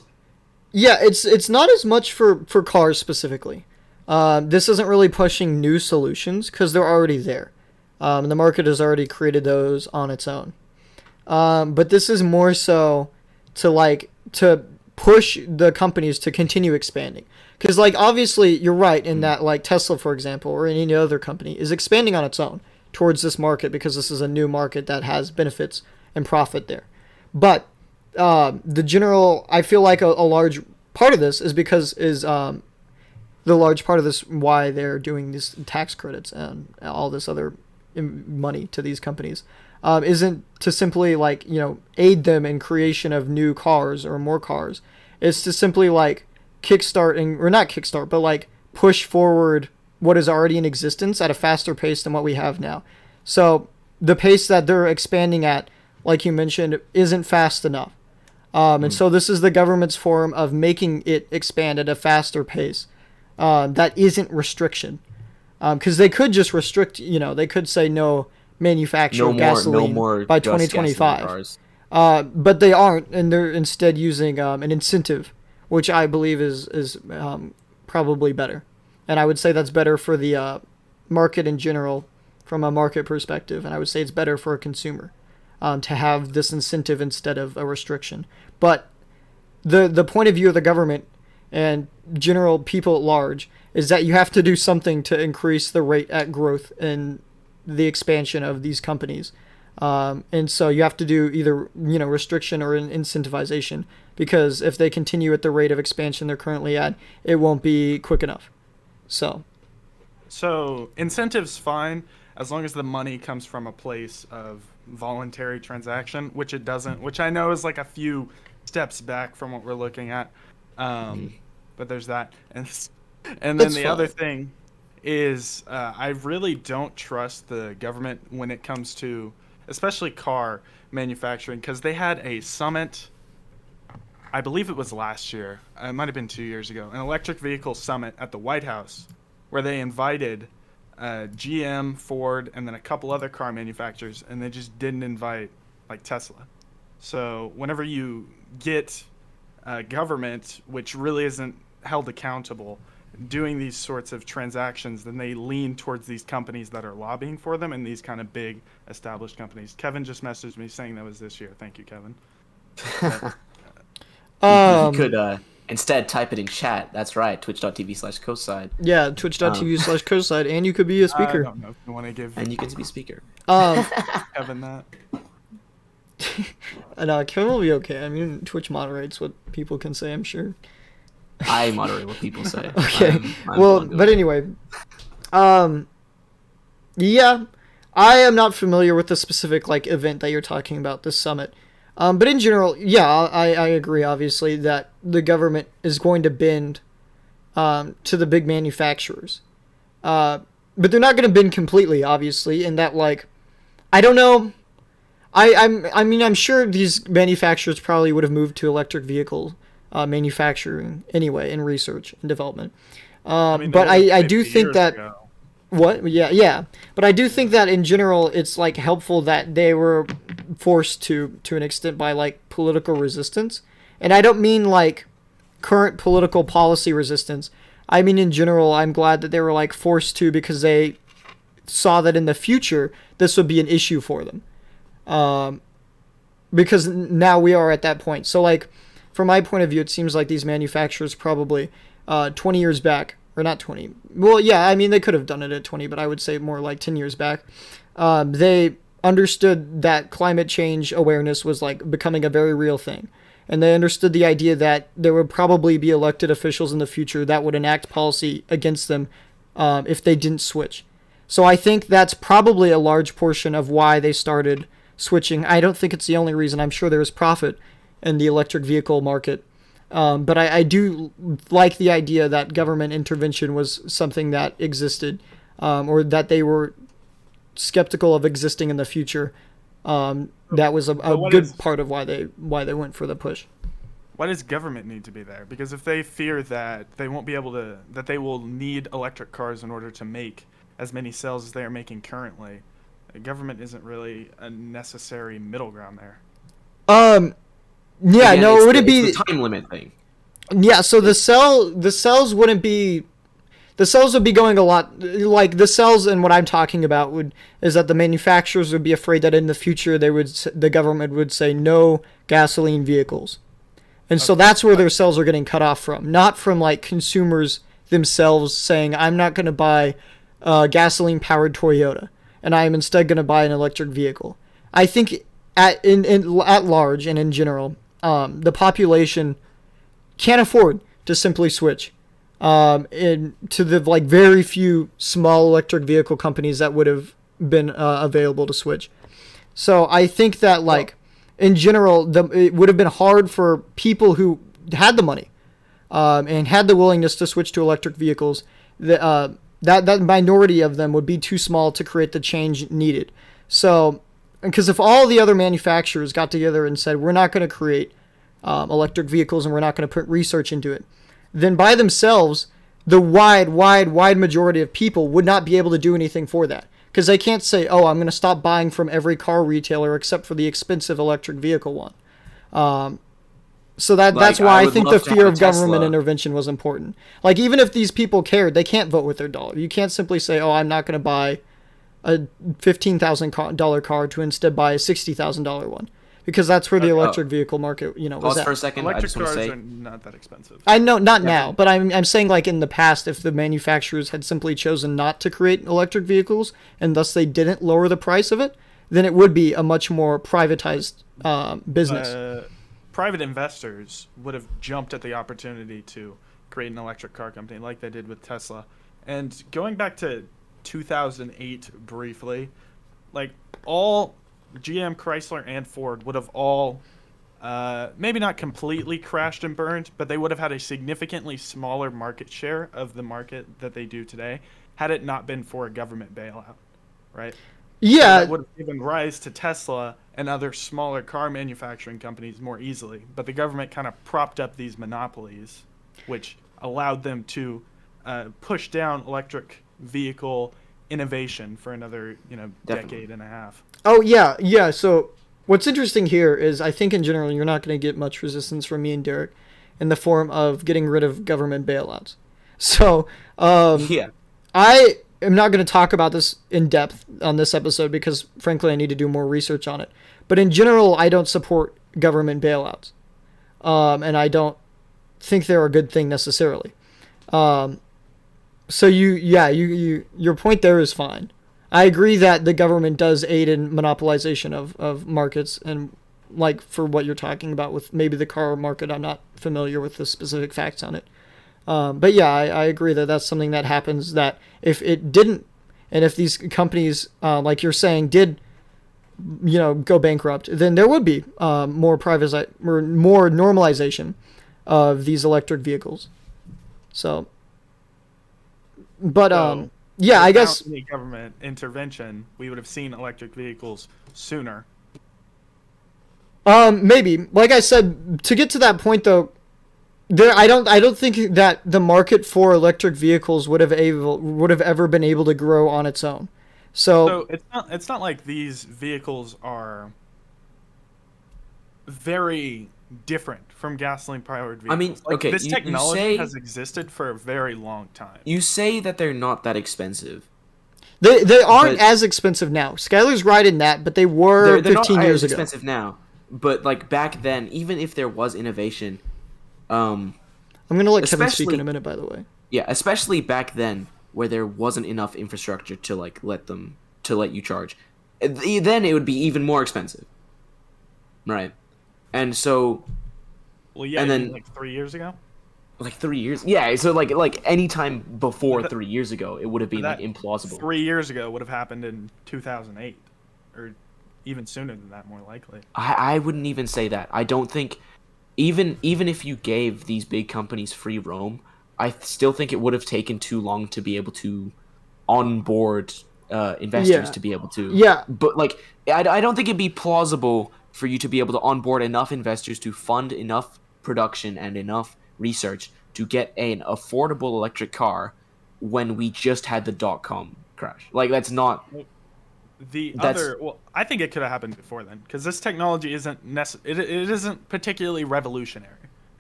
Yeah, it's not as much for cars specifically. This isn't really pushing new solutions because they're already there. And the market has already created those on its own. But this is more so to push the companies to continue expanding. Because, like, obviously, you're right in that, like, Tesla, for example, or any other company is expanding on its own towards this market because this is a new market that has benefits and profit there. But the general, I feel like a large part of this is the large part of this why they're doing these tax credits and all this other money to these companies isn't to simply, like, aid them in creation of new cars or more cars. It's to simply, like, but like push forward what is already in existence at a faster pace than what we have now. So the pace that they're expanding at, like you mentioned, isn't fast enough. And so this is the government's form of making it expand at a faster pace. That isn't restriction. Because they could just restrict, they could say no manufacture of gasoline by 2025. But they aren't, and they're instead using an incentive, which I believe is probably better. And I would say that's better for the market in general from a market perspective. And I would say it's better for a consumer to have this incentive instead of a restriction. But the point of view of the government and general people at large is that you have to do something to increase the rate at growth and the expansion of these companies. And so you have to do either, restriction or an incentivization, because if they continue at the rate of expansion they're currently at, it won't be quick enough. So incentives fine as long as the money comes from a place of voluntary transaction, which it doesn't, which I know is like a few steps back from what we're looking at. But there's that. And then That's the fine. other thing is I really don't trust the government when it comes to especially car manufacturing, because they had a summit, I believe it was last year, it might have been 2 years ago, an electric vehicle summit at the White House where they invited GM, Ford, and then a couple other car manufacturers, and they just didn't invite like Tesla. So whenever you get government, which really isn't held accountable, doing these sorts of transactions, then they lean towards these companies that are lobbying for them and these kind of big established companies. Kevin just messaged me saying that was this year. Thank you, Kevin. You could instead type it in chat. That's right, twitch.tv/Coastside. Yeah, twitch.tv/Coastside, and you could be a speaker. I don't know if you want to give And you can be speaker. Kevin that. No, Kevin will be okay. I mean, Twitch moderates what people can say, I'm sure. I moderate what people say. Okay. But anyway, yeah, I am not familiar with the specific like event that you're talking about, this summit. But in general, yeah, I agree, obviously, that the government is going to bend to the big manufacturers. But they're not going to bend completely, obviously, in that, like, I don't know. I'm sure these manufacturers probably would have moved to electric vehicle manufacturing anyway in research and development. But I do think that... Ago. What? Yeah. But I do think that in general, it's like helpful that they were forced to an extent by like political resistance. And I don't mean like current political policy resistance. I mean, in general, I'm glad that they were like forced to, because they saw that in the future, this would be an issue for them. Because now we are at that point. So like, from my point of view, it seems like these manufacturers probably 20 years back, or not 20. Well, yeah, I mean, they could have done it at 20, but I would say more like 10 years back. They understood that climate change awareness was like becoming a very real thing. And they understood the idea that there would probably be elected officials in the future that would enact policy against them if they didn't switch. So I think that's probably a large portion of why they started switching. I don't think it's the only reason. I'm sure there was profit in the electric vehicle market. But I do like the idea that government intervention was something that existed, or that they were skeptical of existing in the future. That was a good part of why they went for the push. Why does government need to be there? Because if they fear that they won't be able to, that they will need electric cars in order to make as many cells as they are making currently, the government isn't really a necessary middle ground there. Yeah, Again, no, it's would it be the time limit thing? Yeah, so the cells wouldn't be. The cells would be going a lot like the cells, and what I'm talking about is that the manufacturers would be afraid that in the future the government would say no gasoline vehicles, and so that's where their cells are getting cut off from, not from like consumers themselves saying I'm not going to buy a gasoline powered Toyota and I am instead going to buy an electric vehicle. I think at large and in general, the population can't afford to simply switch to the like very few small electric vehicle companies that would have been available to switch. So I think that like in general, it would have been hard for people who had the money and had the willingness to switch to electric vehicles. That minority of them would be too small to create the change needed. So, because if all the other manufacturers got together and said we're not going to create electric vehicles and we're not going to put research into it, then by themselves, the wide majority of people would not be able to do anything for that. Because they can't say, oh, I'm going to stop buying from every car retailer except for the expensive electric vehicle one. So that's why I think the fear of government intervention was important. Like, even if these people cared, they can't vote with their dollar. You can't simply say, oh, I'm not going to buy a $15,000 car to instead buy a $60,000 one. Because that's where the electric vehicle market, was Pause at. for a second. Electric I just want to cars say, are not that expensive. I know, not now, but I'm saying like in the past, if the manufacturers had simply chosen not to create electric vehicles and thus they didn't lower the price of it, then it would be a much more privatized business. Private investors would have jumped at the opportunity to create an electric car company like they did with Tesla. And going back to 2008 briefly, like all GM, Chrysler, and Ford would have all maybe not completely crashed and burned, but they would have had a significantly smaller market share of the market that they do today had it not been for a government bailout, right? Yeah. So that would have given rise to Tesla and other smaller car manufacturing companies more easily. But the government kind of propped up these monopolies, which allowed them to push down electric vehicle innovation for another, decade and a half. Oh, yeah. So what's interesting here is I think in general you're not going to get much resistance from me and Derek in the form of getting rid of government bailouts. So yeah. I am not going to talk about this in depth on this episode because, frankly, I need to do more research on it. But in general, I don't support government bailouts. And I don't think they're a good thing necessarily. So your point there is fine. I agree that the government does aid in monopolization of markets, and like for what you're talking about with maybe the car market, I'm not familiar with the specific facts on it. But yeah, I agree that that's something that happens, that if it didn't, and if these companies, like you're saying, did, go bankrupt, then there would be more normalization of these electric vehicles. So, but yeah, I guess without any government intervention, we would have seen electric vehicles sooner. Maybe, like I said, to get to that point though, I don't think that the market for electric vehicles would have ever been able to grow on its own. So it's not like these vehicles are very different from gasoline powered vehicles. I mean, okay, this you technology say, has existed for a very long time. You say that they're not that expensive. They aren't as expensive now. Skylar's right in that, but they were they're 15 not years as ago. expensive now. But like back then, even if there was innovation, I'm gonna let Kevin speak especially- in a minute, by the way. yeah, especially back then where there wasn't enough infrastructure to like let you charge, then it would be even more expensive, right? And so, Well, yeah, and you then mean like 3 years ago. like 3 years, yeah. So like any time before 3 years ago, it would have been like That implausible. 3 years ago would have happened in 2008, or even sooner than that, more likely. I wouldn't even say that. I don't think even if you gave these big companies free roam, I still think it would have taken too long to be able to onboard investors to be able to. Yeah. But like, I don't think it'd be plausible for you to be able to onboard enough investors to fund enough production and enough research to get an affordable electric car when we just had the .com crash. Like, that's not. Well, I think it could have happened before then, because this technology isn't it isn't particularly revolutionary.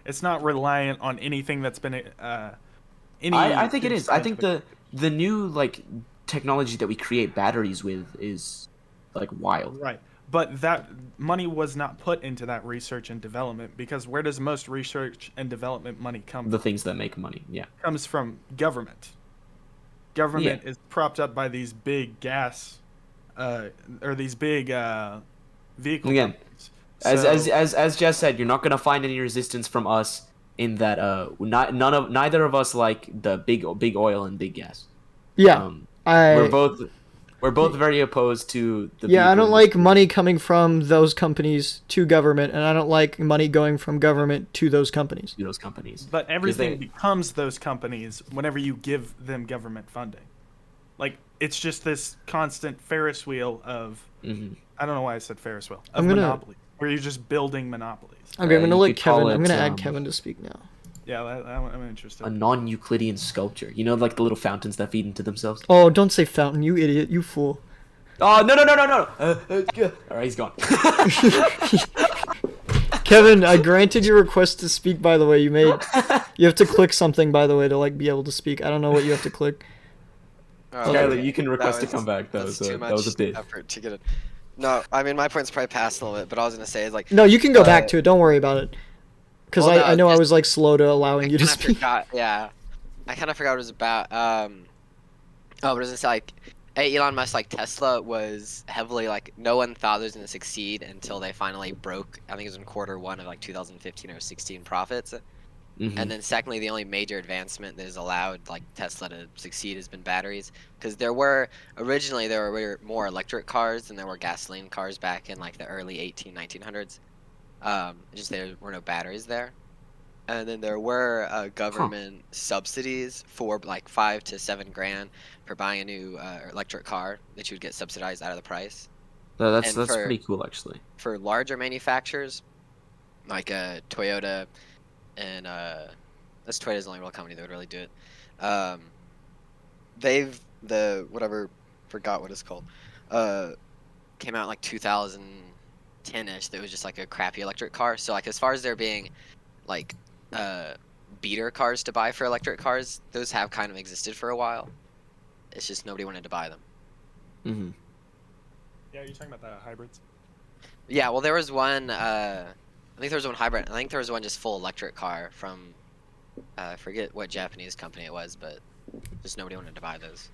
It's not reliant on anything that's been I think it is. I think scientific- the new like technology that we create batteries with is like wild. Right. But that money was not put into that research and development, because where does most research and development money come The from? things that make money. Yeah. It comes from government. Government is propped up by these big gas, or these big vehicle Again, companies. as Jess said, you're not gonna find any resistance from us in that. Neither of us like the big oil and big gas. Yeah, We're I both very opposed to the. yeah, I vehicle don't like industry. money coming from those companies to government, and I don't like money going from government to those companies. To those companies. But everything they- becomes those companies whenever you give them government funding. Like, it's just this constant Ferris wheel of, Mhm. I don't know why I said Ferris wheel, of I'm gonna- monopoly, where you're just building monopolies. Okay, I'm gonna you let could call Kevin. I'm it, gonna add Kevin to speak now. Yeah, I'm interested. A non-Euclidean sculpture. You know, like the little fountains that feed into themselves. Oh, don't say fountain, you idiot, you fool. Oh no. All right, he's gone. Kevin, I granted your request to speak. By the way, you have to click something. By the way, to like be able to speak. I don't know what you have to click. Oh, Skylar, you can request That to come back. That that's was too that was a much bit. effort to get it. No, I mean my point's probably past a little bit, but I was gonna say is like No, you can go back Uh, to it. Don't worry about it. Because well, no, I know I just- was like slow to allowing you to I speak. forgot. Yeah, I kind of forgot what it was about. Oh, but it was just like, hey, Elon Musk, like Tesla was heavily like no one thought it was gonna succeed until they finally broke. I think it was in quarter 1 of like 2015 or 16 profits. Mhm. And then secondly, the only major advancement that has allowed like Tesla to succeed has been batteries. Because originally there were more electric cars than there were gasoline cars back in like the early 1900s. Just there were no batteries there. And then there were government subsidies for like 5 to 7 grand for buying a new electric car that you would get subsidized out of the price. That's and for- pretty cool actually. For larger manufacturers, like Toyota, and that's Toyota's the only real company that would really do it. Forgot what it's called, came out in like 2010ish. That was just like a crappy electric car. So like as far as there being like beater cars to buy for electric cars, those have kind of existed for a while. It's just nobody wanted to buy them. Hmm. Yeah, you're talking about the hybrids? Yeah, well, there was one. I think there was one hybrid. I think there was one just full electric car from. I forget what Japanese company it was, but just nobody wanted to buy those.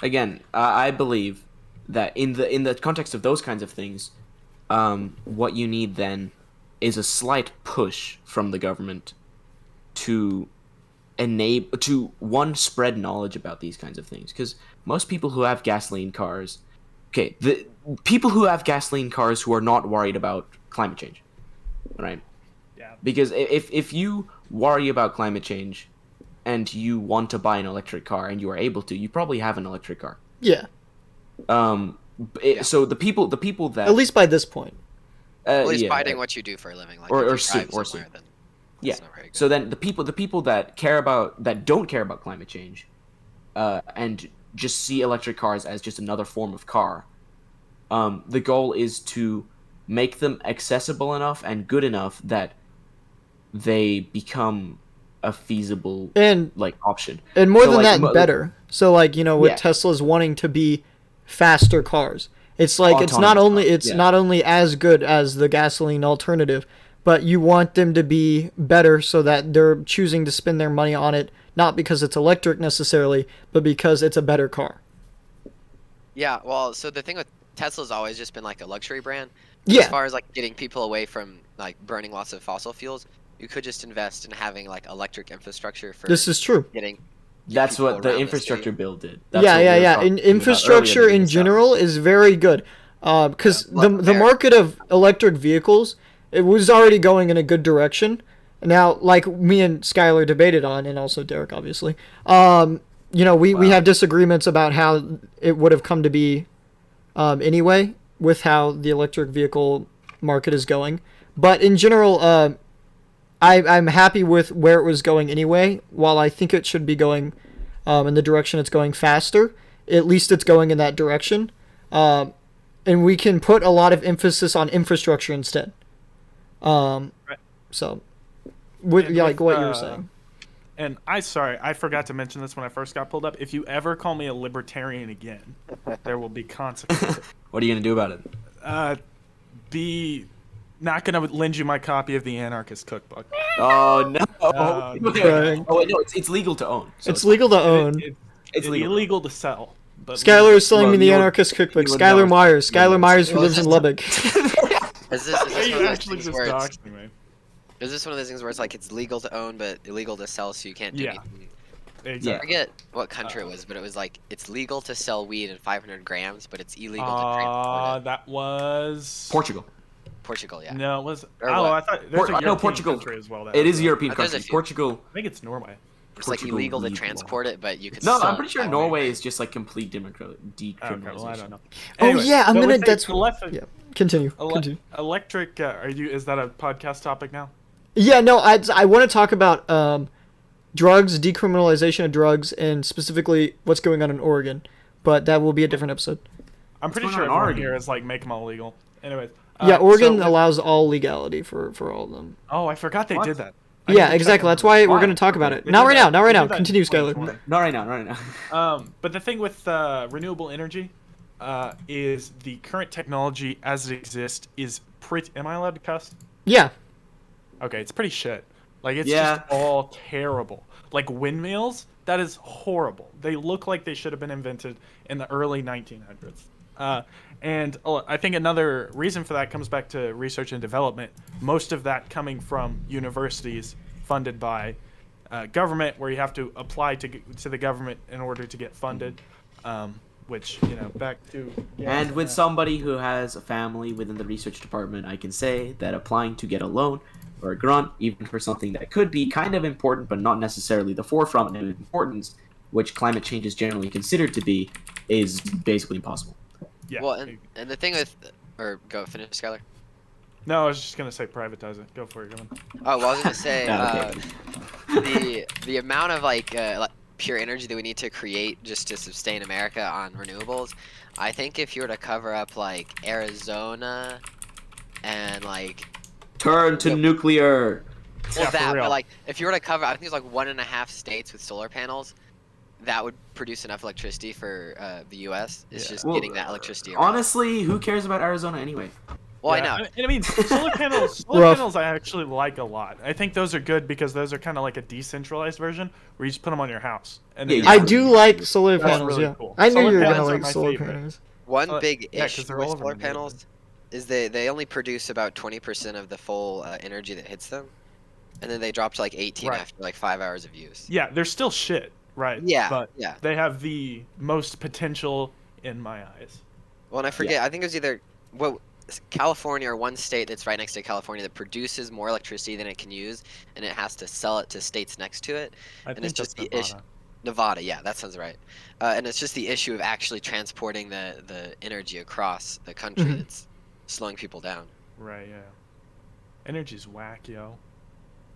Again, I believe that in the context of those kinds of things, what you need then is a slight push from the government to spread knowledge about these kinds of things, because most people who have gasoline cars, the people who have gasoline cars who are not worried about climate change, right? Yeah. Because if you worry about climate change and you want to buy an electric car and you are able to, you probably have an electric car. Yeah, So the people that at least by this point. At least yeah, fighting what you do for a living, like Or- if or you soon, drive or somewhere, soon. then Yeah. that's not very good. So then the people that don't care about climate change, and just see electric cars as just another form of car. The goal is to make them accessible enough and good enough that they become a feasible And option. more So, than like, that, better. So like, with Yeah. Tesla's wanting to be faster cars. It's like it's not Autonomous only cars, it's yeah. not only as good as the gasoline alternative, but you want them to be better so that they're choosing to spend their money on it not because it's electric necessarily, but because it's a better car. Yeah, well, so the thing with Tesla's always just been like a luxury brand. Yeah. As far as like getting people away from like burning lots of fossil fuels, you could just invest in having like electric infrastructure for This is true. getting. That's people what the around the infrastructure city. bill did. That's Yeah, what we yeah, were yeah. talking And about earlier infrastructure that we in missed out. general is very good. Because Yeah, the fair. market of electric vehicles, it was already going in a good direction. Now, like me and Skylar debated on, and also Derek, obviously, we have disagreements about how it would have come to be anyway with how the electric vehicle market is going. But in general, I'm happy with where it was going anyway. While I think it should be going in the direction it's going faster, at least it's going in that direction. And we can put a lot of emphasis on infrastructure instead. Right. So, with, And yeah, like with, what you were saying. And I forgot to mention this when I first got pulled up. If you ever call me a libertarian again, there will be consequences. What are you gonna do about it? Be not gonna lend you my copy of the Anarchist Cookbook. Oh no! No. Oh wait, no, it's legal to own. So It's legal to own. It's legal. illegal to sell. But Skylar is selling Well, me the you would- Anarchist Cookbook. you would Skylar know. Myers. Skylar Well, Myers who well, lives in just- Lubbock. Is this Yeah, one you of those actually things just where doxed me. is this one of those things where it's like it's legal to own but illegal to sell, so you can't do Yeah. anything? I Exactly. forget what country it was, but it was like it's legal to sell weed in 500 grams, but it's illegal to transport it. That was Portugal. Portugal, yeah. No, it was. Or Oh, what? I thought there's a I know European Portugal. country as well. That It has is a that. European There's a country. few. Portugal. I think it's Norway. It's like Portugal illegal to legal. transport it, but you can No, sell I'm pretty sure it. Norway is just like complete decriminalization. Okay, well, I don't know. Oh, yeah, I'm so gonna- with the that's- teleph- Yeah. Continue. ele- Continue. Electric. Is that a podcast topic now? Yeah, no, I want to talk about drugs, decriminalization of drugs, and specifically what's going on in Oregon. But that will be a different episode. I'm pretty going sure on in everyone Oregon? here is like make them all legal. Anyways. Yeah, Oregon so- allows all legality for all of them. Oh, I forgot they What? did that. I Yeah, need to exactly. check That's on why that. we're going to talk about it. They Not did right that- now. Not right they now. did that in Continue, Skylar. 2020. Not right now. Not right now. But the thing with renewable energy is the current technology as it exists is pretty. Am I allowed to cuss? Yeah. Okay, it's pretty shit. Like it's Yeah. just all terrible. Like windmills, that is horrible. They look like they should have been invented in the early 1900s. And I think another reason for that comes back to research and development. Most of that coming from universities funded by government, where you have to apply to the government in order to get funded. Which, back to... And with somebody who has a family within the research department, I can say that applying to get a loan or a grant, even for something that could be kind of important but not necessarily the forefront of importance, which climate change is generally considered to be, is basically impossible. Yeah. Well, and the thing with, or go finish, Skylar. No, I was just gonna say privatize it. Go for it, Gavin. Oh, well, I was gonna say Okay. the amount of like pure energy that we need to create just to sustain America on renewables. I think if you were to cover up like Arizona and like Turn to Yep. nuclear. Yeah, for real. but like if you were to cover, I think there's like 1.5 states with solar panels. That would produce enough electricity for the U.S. It's Yeah. just Well, getting that electricity around. Honestly, who cares about Arizona anyway? Well, Yeah, I know. I mean, solar panels. Rough. I actually like a lot. I think those are good because those are kind of like a decentralized version where you just put them on your house. And then Yeah, you I have do them. like solar That's panels, really yeah. cool. I knew Solar you were going to panels are like my solar favorite. panels. One Uh, big yeah, 'cause issue they're with all over solar the panels is they only produce about 20% of the full energy that hits them, and then they drop to like 18 Right. after like 5 hours of use. Yeah, they're still shit, right? Yeah, But yeah. they have the most potential in my eyes. Well, and I forget. I think it was either California or one state that's right next to California that produces more electricity than it can use, and it has to sell it to states next to it. I And think it's just that's the issue. Nevada. Nevada, yeah, that sounds right. And it's just the issue of actually transporting the energy across the country Mhm. that's slowing people down. Right, yeah. Energy's whack, yo.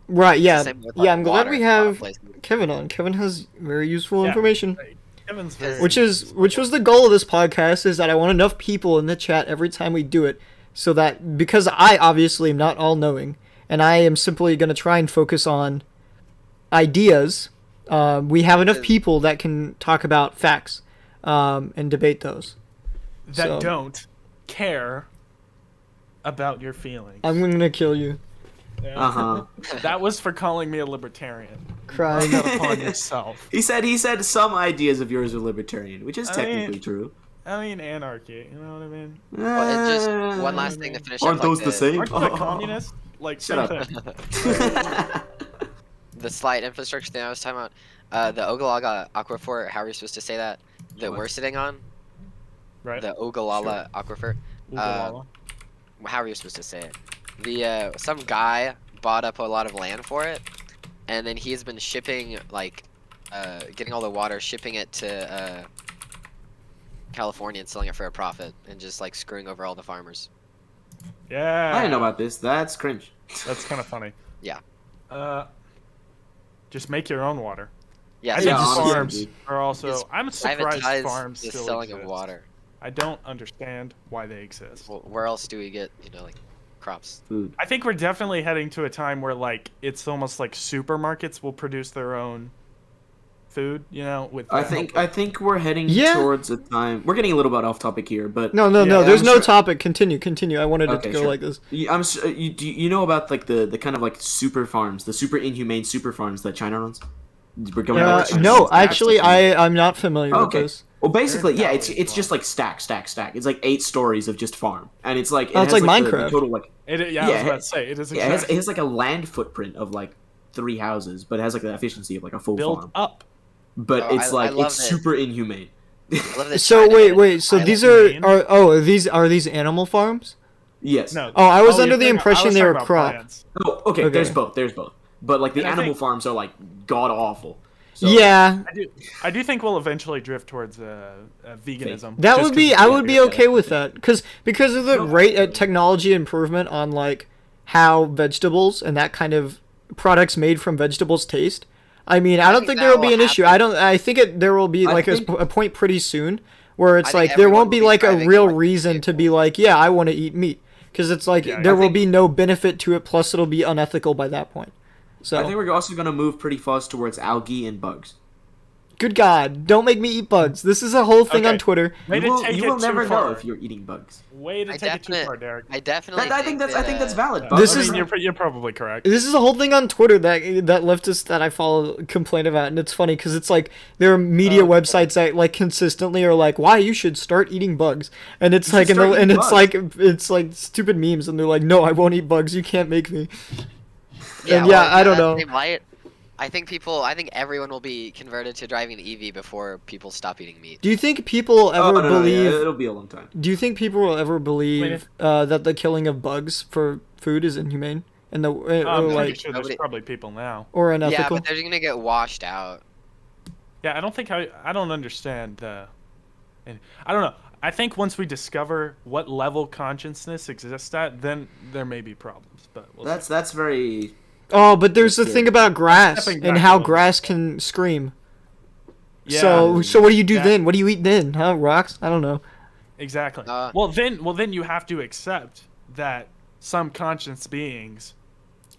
Right, yeah. Same with, Yeah, like, I'm glad water we in a lot of have places. Kevin on. Kevin has very useful Yeah. information. Kevin's very Which was the goal of this podcast, is that I want enough people in the chat every time we do it, so that, because I obviously am not all knowing, and I am simply going to try and focus on ideas, we have enough people that can talk about facts and debate those. that so- don't care about your feelings. I'm going to kill you. Yeah. Uh huh. That was for calling me a libertarian. Crying. Bring that upon yourself. He said some ideas of yours are libertarian, which is I mean- technically true. I mean, anarchy. You know what I mean? Well, and just one last thing to finish Aren't up, those like the same? Aren't you a communist? Like, Shut same up. thing. the slight infrastructure thing I was talking about, the Ogallala Aquifer, how are you supposed to say that? That What? we're sitting on? Right? The Ogallala Aquifer. Oogalala. How are you supposed to say it? The some guy bought up a lot of land for it, and then he's been shipping like getting all the water, shipping it to California and selling it for a profit, and just like screwing over all the farmers. Yeah. I didn't know about this. That's cringe. That's kind of funny. Yeah. Just make your own water. Yeah, I so think Yeah, honestly, farms dude. are also. Just I'm surprised privatize farms the still selling exist. of water. I don't understand why they exist. Well, where else do we get like crops. Food. I think we're definitely heading to a time where like it's almost like supermarkets will produce their own food, you know, with I think we're heading Yeah. towards a time. We're getting a little bit off topic here, but No. Yeah, There's I'm no sure- topic. Continue. I wanted it Okay, to go sure. like this. You know about like the kind of like super farms, the super inhumane super farms that China runs? We're going over China. No, actually, I'm not familiar with Okay. this. Well, basically, yeah, it's Italian just like stack. It's like 8 stories of just farm, and it's like Oh, it's has, like the Minecraft. total like I was Yeah, about to say it is yeah, exactly it has like a land footprint of like 3 houses, but it has like the efficiency of like a full built farm. up. But Oh, it's I like love it's it. super inhumane. I love that So China made wait. an So island. these Humane? are these animal farms? Yes. No. Oh, I was you're under the talking- impression I was they talking were about crop. plants. Oh, okay. Okay. There's both. But like the And I animal think- farms are like god awful. So, Yeah, I do think we'll eventually drift towards veganism. that just would be. 'cause I it's would be yeah, okay yeah. with that because of the No, rate at technology improvement on like how vegetables and that kind of products made from vegetables taste. I mean, I don't think think that there will be will an issue. happen. I think there will be I like think- a point pretty soon where it's I think like there everyone won't be will be like a driving real electric reason to be vehicles. like, yeah, I want to eat meat, because it's like Yeah, there I will think- be no benefit to it. Plus, it'll be unethical by that point. So I think we're also gonna move pretty fast towards algae and bugs. good God, don't make me eat bugs. This is a whole thing Okay. on Twitter. Way to take You it will too never far. know if you're eating bugs. Way to I take it too definite- far, Derek. I definitely. I think that's valid. Yeah. Bugs This are is- great. You're probably correct. This is a whole thing on Twitter that leftists that I follow complain about, and it's funny because it's like there are media websites that like consistently are like, why you should start eating bugs, and it's You like should and, start eating it's like stupid memes, and they're like, no, I won't eat bugs. You can't make me. Yeah, And yeah, well, I don't that know. same light, I think everyone will be converted to driving an EV before people stop eating meat. Do you think people will Oh, ever no, believe? it'll be a long time. Do you think people will ever believe if- that the killing of bugs for food is inhumane and I'm or pretty like sure there's nobody- probably people now. or Yeah, unethical? but they're gonna get washed out. Yeah, I don't understand. And I don't know. I think once we discover what level consciousness exists at, then there may be problems. But we'll see. That's very. Oh, but there's the That's thing good. about grass Stepping and back how a little grass can scream. Yeah, So what do you do that- then? What do you eat then? Huh? Rocks? I don't know. exactly. Uh, well, then you have to accept that some conscious beings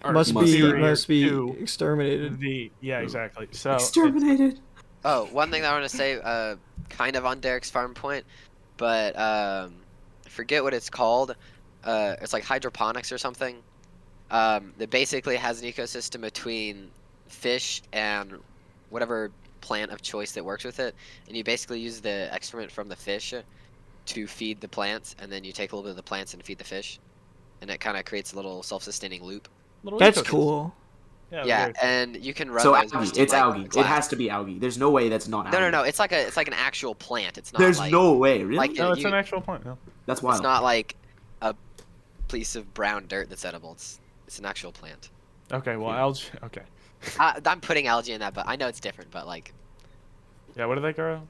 are Must superior be to exterminated. exactly. So Exterminated. Oh, one thing that I want to say, kind of on Derek's farm point, but I forget what it's called. It's like hydroponics or something. That basically has an ecosystem between fish and whatever plant of choice that works with it, and you basically use the excrement from the fish to feed the plants, and then you take a little bit of the plants and feed the fish, and it kind of creates a little self-sustaining loop. little That's ecosystem. cool. Yeah, very- and you can run So those algae. into, It's like, algae. It glass. has to be algae. There's no way that's not algae. No. It's like an actual plant. It's not There's like no way. Really? like No, it's you- an actual point. No. That's wild. it's not like a piece of brown dirt that's edible. It's an actual plant. Okay, well, algae. Okay. I'm putting algae in that, but I know it's different. But like, Yeah, what do they grow?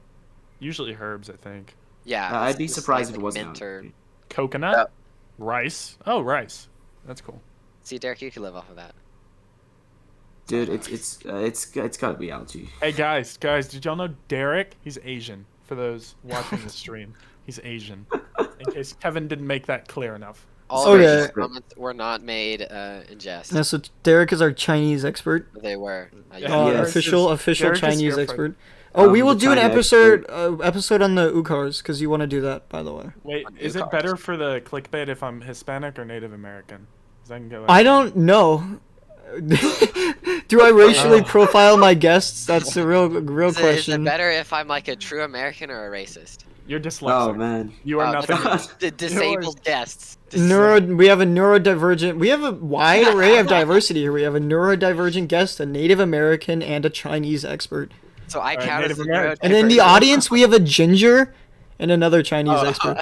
Usually herbs, I think. yeah, I'd be it's surprised if like it wasn't mint or. algae. Coconut, Yeah. rice. Oh, rice. That's cool. See, Derek, you could live off of that. Dude, it's got to be algae. Hey guys, did y'all know Derek? He's Asian. For those watching the stream, he's Asian. In case Kevin didn't make that clear enough. All Okay. racist comments were not made in jest. Yeah, so Derek is our Chinese expert. They were. Yeah, Uh, Yes. official Derek is Chinese here for- expert. Oh, we will the do an China episode on the Ukars because you want to do that, by the way. Wait, On is new it better cars. for the clickbait if I'm Hispanic or Native American? 'Cause I can go. I don't know. Do I racially profile my guests? That's a real Is it question. better if I'm like a true American or a racist? You're dyslexic. Oh man. You are Oh, nothing. that's the disabled guests. We have a neurodivergent. We have a wide array of diversity here. We have a neurodivergent guest, a Native American, and a Chinese expert. So I Alright, count as Native a American. And in the audience, we have a ginger and another Chinese Oh, expert.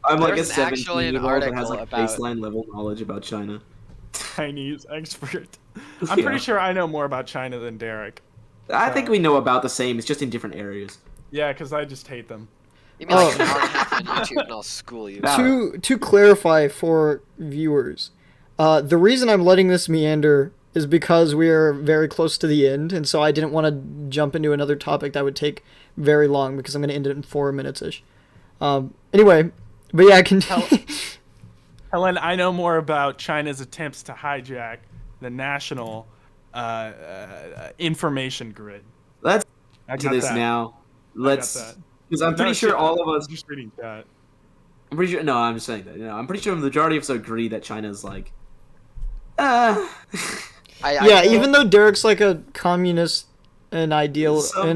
I'm like a There's actually an 17-year-old that has article like about- baseline level knowledge about China. Chinese expert. I'm pretty sure I know more about China than Derek. I think we know about the same. It's just in different areas. Yeah, because I just hate them. Give me like Oh. an hour and a half on YouTube and I'll school you. No. To clarify for viewers, the reason I'm letting this meander is because we are very close to the end, and so I didn't want to jump into another topic that would take very long because I'm going to end it in 4 minutes ish. Anyway, but yeah, I can. Helen, I know more about China's attempts to hijack the national information grid. Let's I do got this that. now. Let's, that. because I'm pretty No, sure shit, all of I'm us. just reading chat. I'm pretty sure. No, I'm just saying that. I'm pretty sure the majority of us agree that China's like. Uh, Yeah, even though Derek's like a communist in idealistic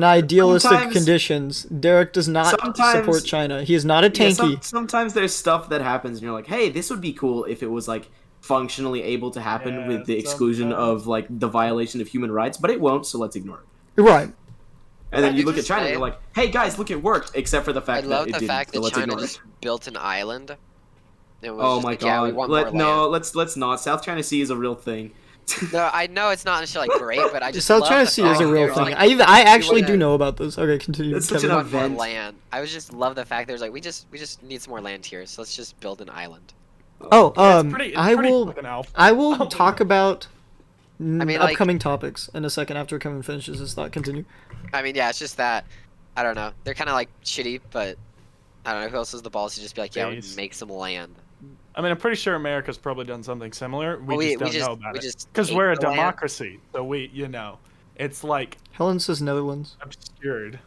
sometimes- conditions, Derek does not sometimes- support China. He is not a yeah, tanky. sometimes there's stuff that happens, and you're like, hey, this would be cool if it was like functionally able to happen Yeah, with the exclusion sometimes. of like the violation of human rights, but it won't, so let's ignore it. Right. And then I you could look at just China, and say- you're like, hey guys, look, it worked, except for the I fact that love it the didn't. fact So that let's China ignore just it. built an island. It was Oh just my like, yeah, we god! want more land. Let's not. South China Sea is a real thing. No, I know it's not necessarily like great, but I just South love China the Sea is fact a that real there's, thing. like, I actually wanna- do know about this. Okay, continue. It's such Kevin. an want more event. land. I was just love the fact there's like we just need some more land here, so let's just build an island. Oh, Yeah, it's pretty I will fucking alpha. I will talk about mean, like- upcoming topics in a second after Kevin finishes his thought. Continue. I mean, yeah, it's just that I don't know. They're kind of like shitty, but I don't know who else has the balls to just be like, yeah, we Base. make some land. I mean, I'm pretty sure America's probably done something similar. We Well, just don't know about we it. just Because ate we're a the land. democracy, so it's like Helen says Netherlands. obscured.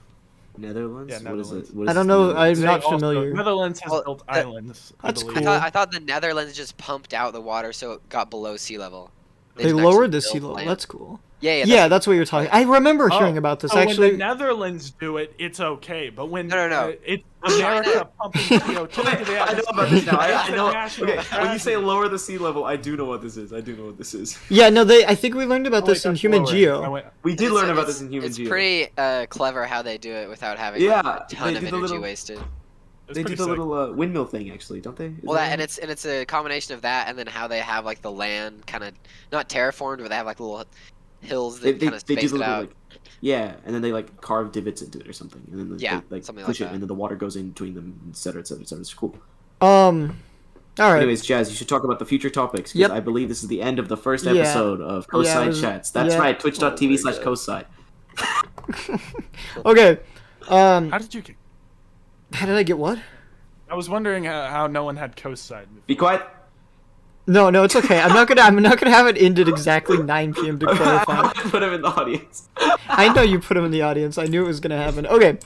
Netherlands. Yeah, What is Netherlands. it? What is I don't know. Netherlands? I'm not They also- familiar. Netherlands has Well, built the- islands. That's I cool. believe. I thought the Netherlands just pumped out the water so it got below sea level. They didn't lowered actually the sea build level. land. That's cool. Yeah, Yeah, that's what you're talking. I remember hearing about this So actually. when the Netherlands do it, it's okay. But when No. it's America pumping CO2 into the I know atmosphere, about this now. I that's a know. national Okay, when you say tragedy. lower the sea level, I do know what this is. Yeah, no, I think we learned about Oh, this wait, in that's Human lowering. Geo. I went- We did It's- learn about it's- this in Human It's Geo. pretty clever how they do it without having Yeah, like, a ton they of do the energy little- wasted. it's They pretty do the sick. little windmill thing, actually, don't they? Is Well, that that and it's a combination of that and then how they have like the land kind of not terraformed, but they have like little hills they that kind of do space the it little out. like, yeah, and then they like carve divots into it or something, and then Yeah, they like something push like it, that. and then the water goes in between them, etc., etc., etc. It's cool. All right. Anyways, Jazz, you should talk about the future topics because Yep. I believe this is the end of the first Yeah. episode of Yeah, it Coastside was- Chats. That's yeah. right, twitch.tv Oh my God. /Coastside. Okay. How did you get? How did I get what? I was wondering how no one had Coastside. Be quiet. No, it's okay. I'm not gonna have it ended exactly 9 p.m. to clarify. Put him in the audience. I know you put him in the audience. I knew it was gonna happen. Okay.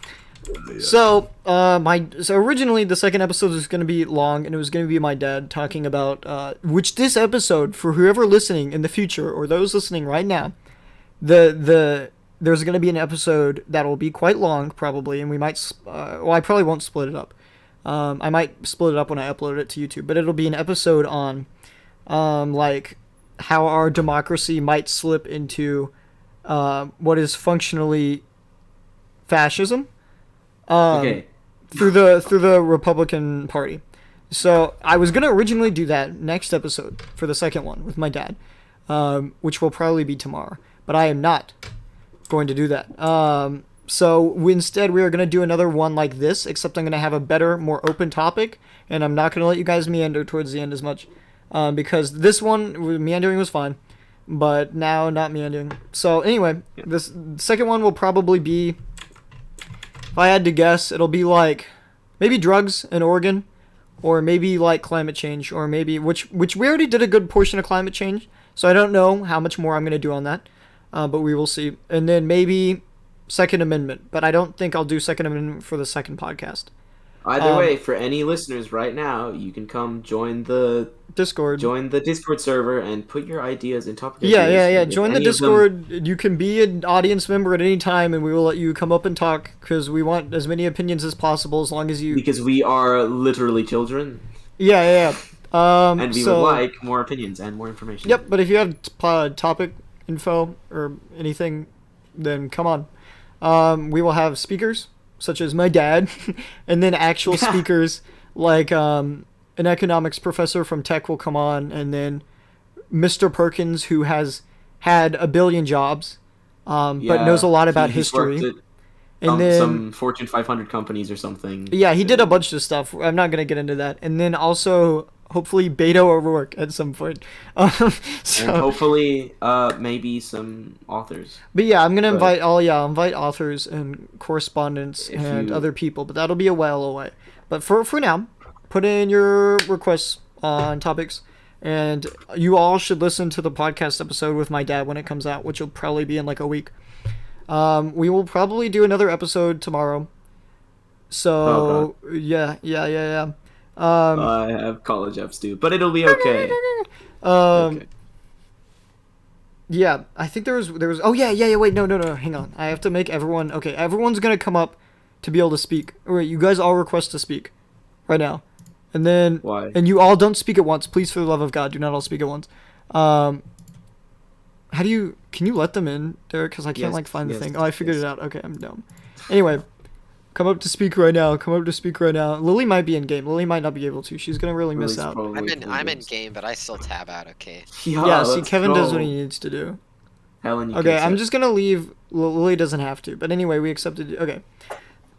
So, originally the second episode was gonna be long, and it was gonna be my dad talking about which this episode, for whoever listening in the future or those listening right now, there's gonna be an episode that will be quite long probably, and we might I probably won't split it up. I might split it up when I upload it to YouTube, but it'll be an episode on like how our democracy might slip into what is functionally fascism Okay. through the Republican Party. So I was gonna originally do that next episode for the second one with my dad, which will probably be tomorrow, but I am not going to do that. So instead we are going to do another one like this, except I'm going to have a better, more open topic, and I'm not going to let you guys meander towards the end as much, because this one, meandering was fine, but now not meandering. So anyway, this second one will probably be, if I had to guess, it'll be like, maybe drugs in Oregon, or maybe like climate change, or maybe, which we already did a good portion of climate change, so I don't know how much more I'm going to do on that, but we will see. And then maybe Second Amendment, but I don't think I'll do Second Amendment for the second podcast. Either way, for any listeners right now, you can come join the Discord. Discord server and put your ideas and topic Yeah. ideas. And if Join the any of them- Discord. You can be an audience member at any time, and we will let you come up and talk, because we want as many opinions as possible, as long as you... because we are literally children, Yeah. and we would like more opinions and more information. Yep, but if you have topic info or anything, then come on. We will have speakers, such as my dad, and then actual speakers, like an economics professor from tech will come on, and then Mr. Perkins, who has had a billion jobs, but knows a lot about he's worked history. at And then some Fortune 500 companies or something. yeah, he did a bunch of stuff. I'm not gonna get into that. And then also, hopefully, Beto O'Rourke at some point. So, And hopefully, maybe some authors. but yeah, I'm gonna But- I'll invite authors and correspondents and you- other people, but that'll be a while away. But for now, put in your requests on topics. And you all should listen to the podcast episode with my dad when it comes out, which will probably be in like a week. We will probably do another episode tomorrow. So, yeah. I have college apps too, but it'll be okay. Okay. Yeah, I think there was. Oh yeah. Wait, no. Hang on. I have to make everyone. Okay, everyone's gonna come up to be able to speak. All right, you guys all request to speak, right now, and then. Why? And you all don't speak at once, please, for the love of God, do not all speak at once. How do you? Can you let them in, Derek? Because I can't find the thing. Oh, I figured it out. Okay, I'm dumb. Anyway, come up to speak right now. Lily might be in game. Lily might not be able to. She's gonna really miss out. I'm in game, but I still tab out. Okay. Yeah. See, Kevin does what he needs to do. Helen, okay, I'm just gonna leave. Lily doesn't have to, but anyway, we accepted. Okay.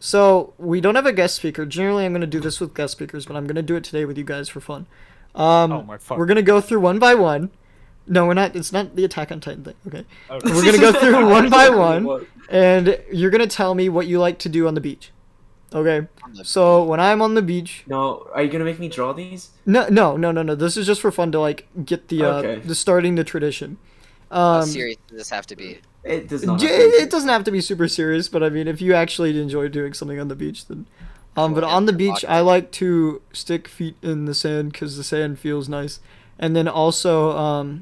So we don't have a guest speaker. Generally, I'm gonna do this with guest speakers, but I'm gonna do it today with you guys for fun. My fuck. We're gonna go through one by one. No, we're not. It's not the Attack on Titan thing. Okay. We're gonna go through one by one, and you're gonna tell me what you like to do on the beach. Okay. So when I'm on the beach. No, are you gonna make me draw these? No. This is just for fun to like get the starting the tradition. How serious does this have to be? It does not. It doesn't have to be super serious, but I mean, if you actually enjoy doing something on the beach, then. But on the beach, I like to stick feet in the sand because the sand feels nice, and then also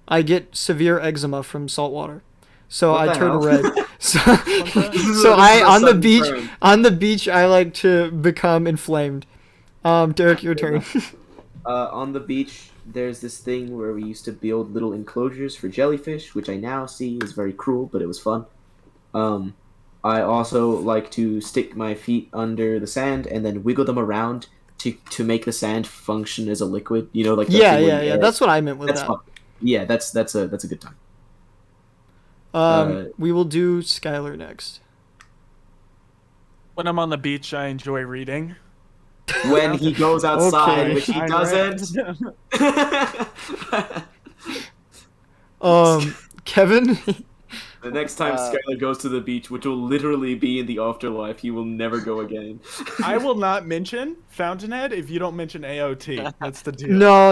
I get severe eczema from salt water, so I turn red. So I on the beach I like to become inflamed. Derek, your turn. On the beach, there's this thing where we used to build little enclosures for jellyfish, which I now see is very cruel, but it was fun. I also like to stick my feet under the sand and then wiggle them around to make the sand function as a liquid. You know, like yeah. That's what I meant with that. Fun. Yeah, that's a good time. We will do Skylar next. When I'm on the beach, I enjoy reading. When he goes outside, which he doesn't. Kevin. The next time Skylar goes to the beach, which will literally be in the afterlife, he will never go again. I will not mention Fountainhead if you don't mention AOT. That's the deal. No.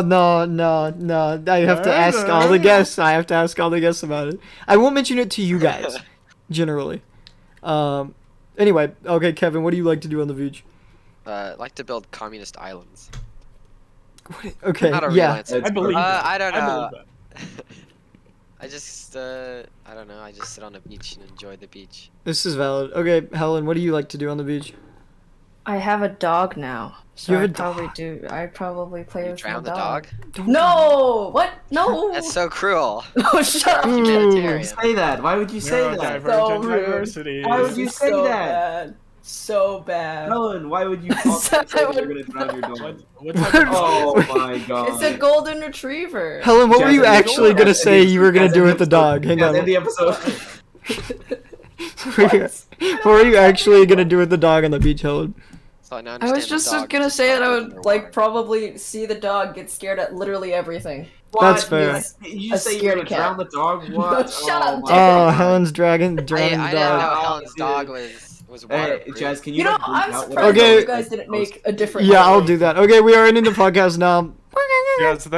I have to ask all the guests. About it. I won't mention it to you guys, generally. Anyway, okay, Kevin, what do you like to do on the beach? I like to build communist islands. Okay, Not a real yeah. answer. I believe that. I don't know. I believe that. I just, I don't know. I just sit on the beach and enjoy the beach. This is valid. Okay, Helen, what do you like to do on the beach? I have a dog now. So You have a I'd probably play with my Drown the dog? No! What? No! That's so cruel. No, shut up! Humanitarian. Say that. Why would you say that? So rude. Diversity. Why would you say so that? Bad. So bad. Helen, why would you talk like that? You're gonna drown your dog. What type of Oh my god. It's a golden retriever. Helen, what were you Jasmine, actually go gonna on. say you were gonna do with the dog? Hang on. End the episode. What were you actually gonna do with the dog on the beach, Helen? So I now I understand was just the dog gonna just say that I drowned would underwater. probably see the dog get scared at literally everything. That's fair. You A just say you're scaredy gonna cat. drown the dog? What? Shut up, my Derek. Oh, God. Helen's drowning I the didn't know dog. Helen's Dude. dog was waterproof. Jazz, can you, You know, like, bleep I'm out what surprised Okay. that you guys didn't make a different. Yeah, I'll noise. do that. Okay, we are ending the podcast now. Yeah, so